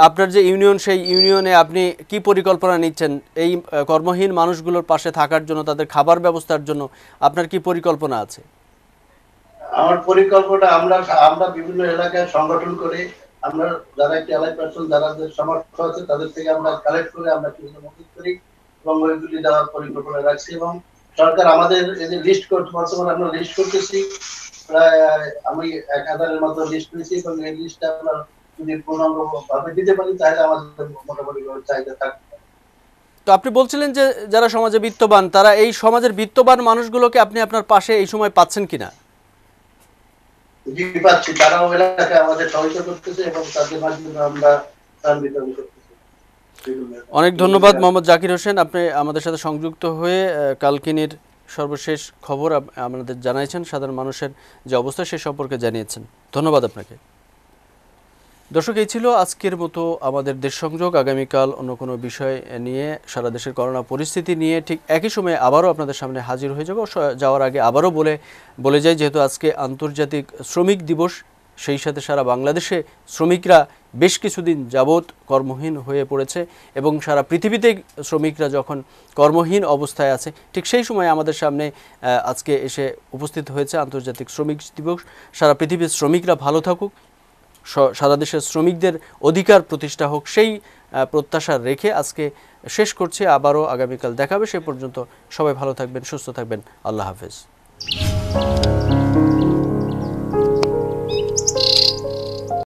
আপনার যে ইউনিয়ন, সেই ইউনিয়নে আপনি কি পরিকল্পনা নিচ্ছেন এই কর্মহীন মানুষগুলোর পাশে থাকার জন্য, তাদের খাবার ব্যবস্থার জন্য আপনার কি পরিকল্পনা আছে? আমার পরিকল্পনা, আমরা বিভিন্ন এলাকায় সংগঠন করে আমরা যারা একটি এলাকায় পার্সন যারা সমর্থ আছে তাদের থেকে আমরা কালেক্ট করে আমরা কিছু মদত করি এবং ওইগুলি দেওয়ার পরিকল্পনা রাখছি। এবং সরকার আমাদের এই যে লিস্ট করতে, বর্তমানে আমরা লিস্ট করতেছি, প্রায় আমি 1000-এর মতো লিস্ট করেছি এবং এই লিস্টটা আমরা যদি পূর্ণাঙ্গভাবে দিতে পারি তাহলে আমাদের মোটামুটি চাহিদা থাকবে। তো আপনি বলছিলেন যে যারা সমাজে বিত্তবান, তারা এই সমাজের বিত্তবান মানুষগুলোকে আপনি আপনার পাশে এই সময় পাচ্ছেন কিনা? জি, পাচ্ছি। তারাও এলাকায় আমাদের সহযোগিতা করতেছে এবং তাদের মাধ্যমে আমরা ত্রাণ বিতরণ করতেছি। অনেক ধন্যবাদ মোহাম্মদ জাকির হোসেন, আপনি আমাদের সাথে সংযুক্ত হয়ে কালকিনির সর্বশেষ খবর আমাদের জানাইছেন, সাধারণ মানুষের যে অবস্থা সে সম্পর্কে জানিয়েছেন। ধন্যবাদ আপনাকে। দর্শক, এই ছিল আজকের মতো আমাদের দেশ সংযোগ। আগামীকাল অন্য কোনো বিষয় নিয়ে, সারা দেশের করোনা পরিস্থিতি নিয়ে ঠিক একই সময়ে আবারও আপনাদের সামনে হাজির হয়ে যাব। যাওয়ার আগে আবারও বলে যাই, যেহেতু আজকে আন্তর্জাতিক শ্রমিক দিবস, সেই সাথে সারা বাংলাদেশে শ্রমিকরা বেশ কিছুদিন যাবৎ কর্মহীন হয়ে পড়েছে এবং সারা পৃথিবীতে শ্রমিকরা যখন কর্মহীন অবস্থায় আছে, ঠিক সেই সময় আমাদের সামনে আজকে এসে উপস্থিত হয়েছে আন্তর্জাতিক শ্রমিক দিবস। সারা পৃথিবীর শ্রমিকরা ভালো থাকুক, সারা দেশের শ্রমিকদের অধিকার প্রতিষ্ঠা হোক, সেই প্রত্যাশা রেখে আজকে শেষ করছি। আবারও আগামীকাল দেখাবে। সে পর্যন্ত সবাই ভালো থাকবেন, সুস্থ থাকবেন। আল্লাহ হাফেজ।